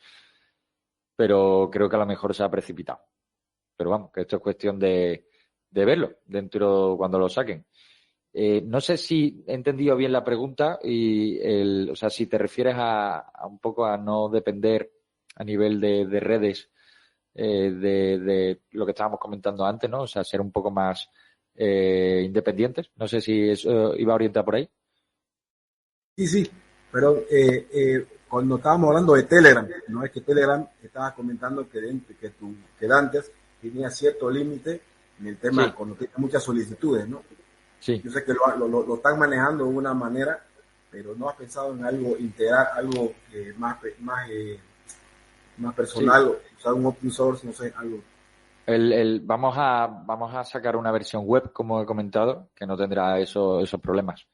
pero creo que a lo mejor se ha precipitado. Pero vamos, que esto es cuestión de verlo dentro cuando lo saquen. No sé si he entendido bien la pregunta o sea, si te refieres a un poco a no depender a nivel de redes de lo que estábamos comentando antes, ¿no? O sea, ser un poco más independientes. No sé si eso iba orientado por ahí. Sí, pero cuando estábamos hablando de Telegram, no es que Telegram estaba comentando que antes tenía cierto límite en el tema Sí. cuando tiene muchas solicitudes, ¿no? Sí. Yo sé que lo están manejando de una manera, pero no has pensado en algo, integrar algo más personal, Sí. usar un open source, no sé, algo. Vamos a sacar una versión web, como he comentado, que no tendrá esos problemas.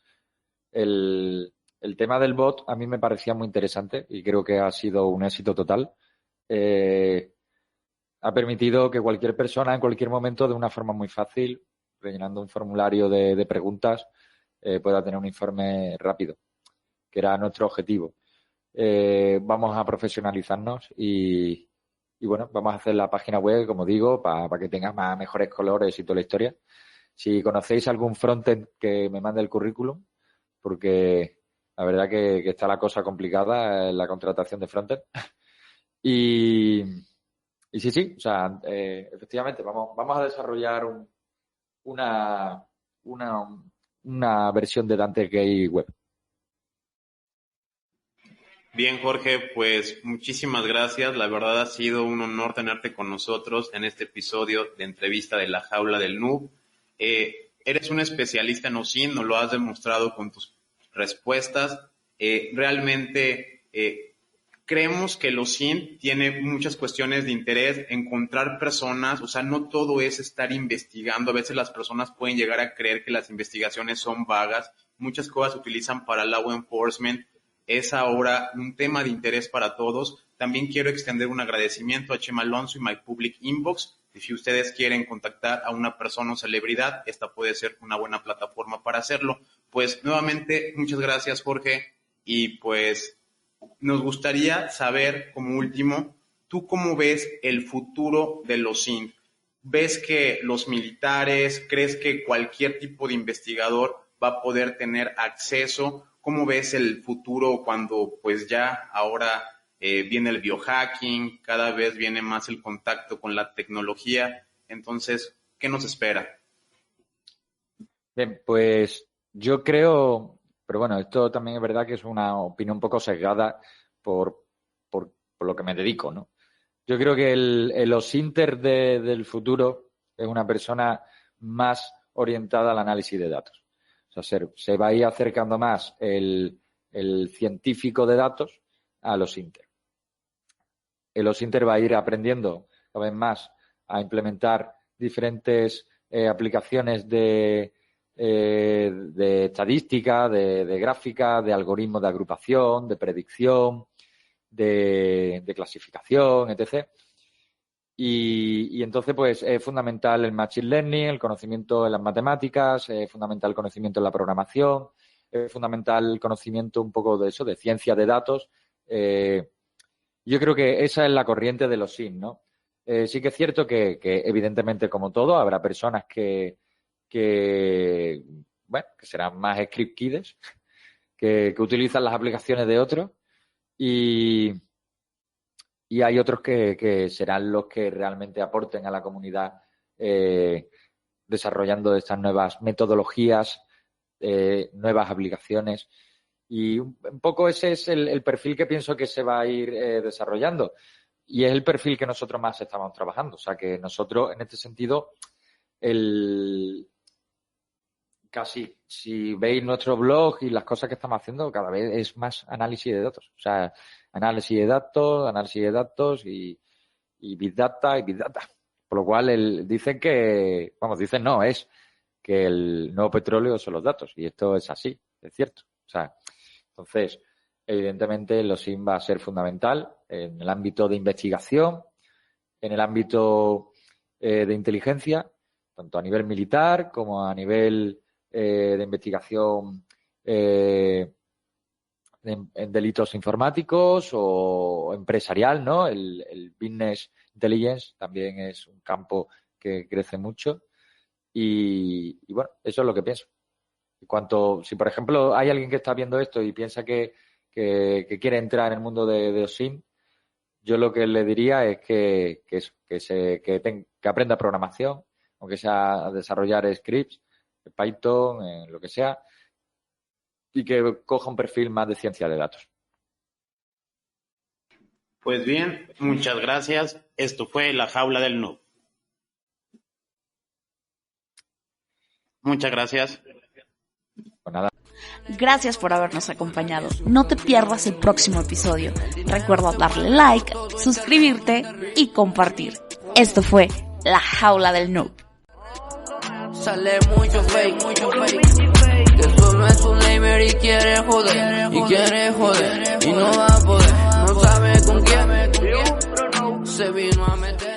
El tema del bot a mí me parecía muy interesante y creo que ha sido un éxito total. Ha permitido que cualquier persona en cualquier momento, de una forma muy fácil, rellenando un formulario de preguntas, pueda tener un informe rápido, que era nuestro objetivo. Vamos a profesionalizarnos y bueno, vamos a hacer la página web, como digo, para que tenga mejores colores y toda la historia. Si conocéis algún frontend, que me mande el currículum, porque la verdad que está la cosa complicada en la contratación de frontend. Y sí, o sea, efectivamente, vamos a desarrollar una versión de Dante Gay web. Bien, Jorge, pues muchísimas gracias. La verdad ha sido un honor tenerte con nosotros en este episodio de entrevista de La Jaula del Noob. Eres un especialista en OSINT, nos lo has demostrado con tus respuestas. Realmente creemos que el OSINT tiene muchas cuestiones de interés, encontrar personas, o sea, no todo es estar investigando. A veces las personas pueden llegar a creer que las investigaciones son vagas. Muchas cosas se utilizan para law enforcement. Es ahora un tema de interés para todos. También quiero extender un agradecimiento a Chema Alonso y My Public Inbox. Y si ustedes quieren contactar a una persona o celebridad, esta puede ser una buena plataforma para hacerlo. Pues nuevamente, muchas gracias, Jorge. Y pues nos gustaría saber, como último, ¿tú cómo ves el futuro de los OSINT? ¿Ves que los militares, crees que cualquier tipo de investigador va a poder tener acceso? ¿Cómo ves el futuro cuando pues ya ahora viene el biohacking, cada vez viene más el contacto con la tecnología? Entonces, ¿qué nos espera? Bien, pues yo creo Pero bueno, esto también es verdad que es una opinión un poco sesgada por lo que me dedico, ¿no? Yo creo que el OSINTER del futuro es una persona más orientada al análisis de datos. O sea, se va a ir acercando más el científico de datos a los OSINTER. El OSINTER va a ir aprendiendo cada vez más a implementar diferentes aplicaciones de estadística, de gráfica, de algoritmos de agrupación, de predicción, de clasificación, etc. Y entonces, pues, es fundamental el machine learning, el conocimiento en las matemáticas, es fundamental el conocimiento en la programación, es fundamental el conocimiento un poco de eso, de ciencia de datos. Yo creo que esa es la corriente de los SIN, ¿no? Sí que es cierto que evidentemente, como todo, habrá personas que serán más script kids, que utilizan las aplicaciones de otros y hay otros que serán los que realmente aporten a la comunidad desarrollando estas nuevas metodologías, nuevas aplicaciones. Y un poco ese es el perfil que pienso que se va a ir desarrollando. Y es el perfil que nosotros más estamos trabajando. O sea, que nosotros, en este sentido, casi, si veis nuestro blog y las cosas que estamos haciendo, cada vez es más análisis de datos. O sea, análisis de datos y Big Data y Big Data. Por lo cual, dicen que el nuevo petróleo son los datos. Y esto es así, es cierto. O sea, entonces, evidentemente, el OSINT va a ser fundamental en el ámbito de investigación, en el ámbito de inteligencia, tanto a nivel militar como a nivel de investigación en delitos informáticos o empresarial, ¿no? El business intelligence también es un campo que crece mucho y bueno, eso es lo que pienso. Si, por ejemplo, hay alguien que está viendo esto y piensa que quiere entrar en el mundo de OSINT, yo lo que le diría es que aprenda programación, aunque sea a desarrollar scripts, Python, lo que sea, y que coja un perfil más de ciencia de datos. Pues bien, muchas gracias. Esto fue La Jaula del Noob. Muchas gracias. Pues nada. Gracias por habernos acompañado. No te pierdas el próximo episodio. Recuerda darle like, suscribirte y compartir. Esto fue La Jaula del Noob. Sale mucho fake, que solo es un lamer y quiere joder, y no va a poder, no sabe con quién, se vino a meter.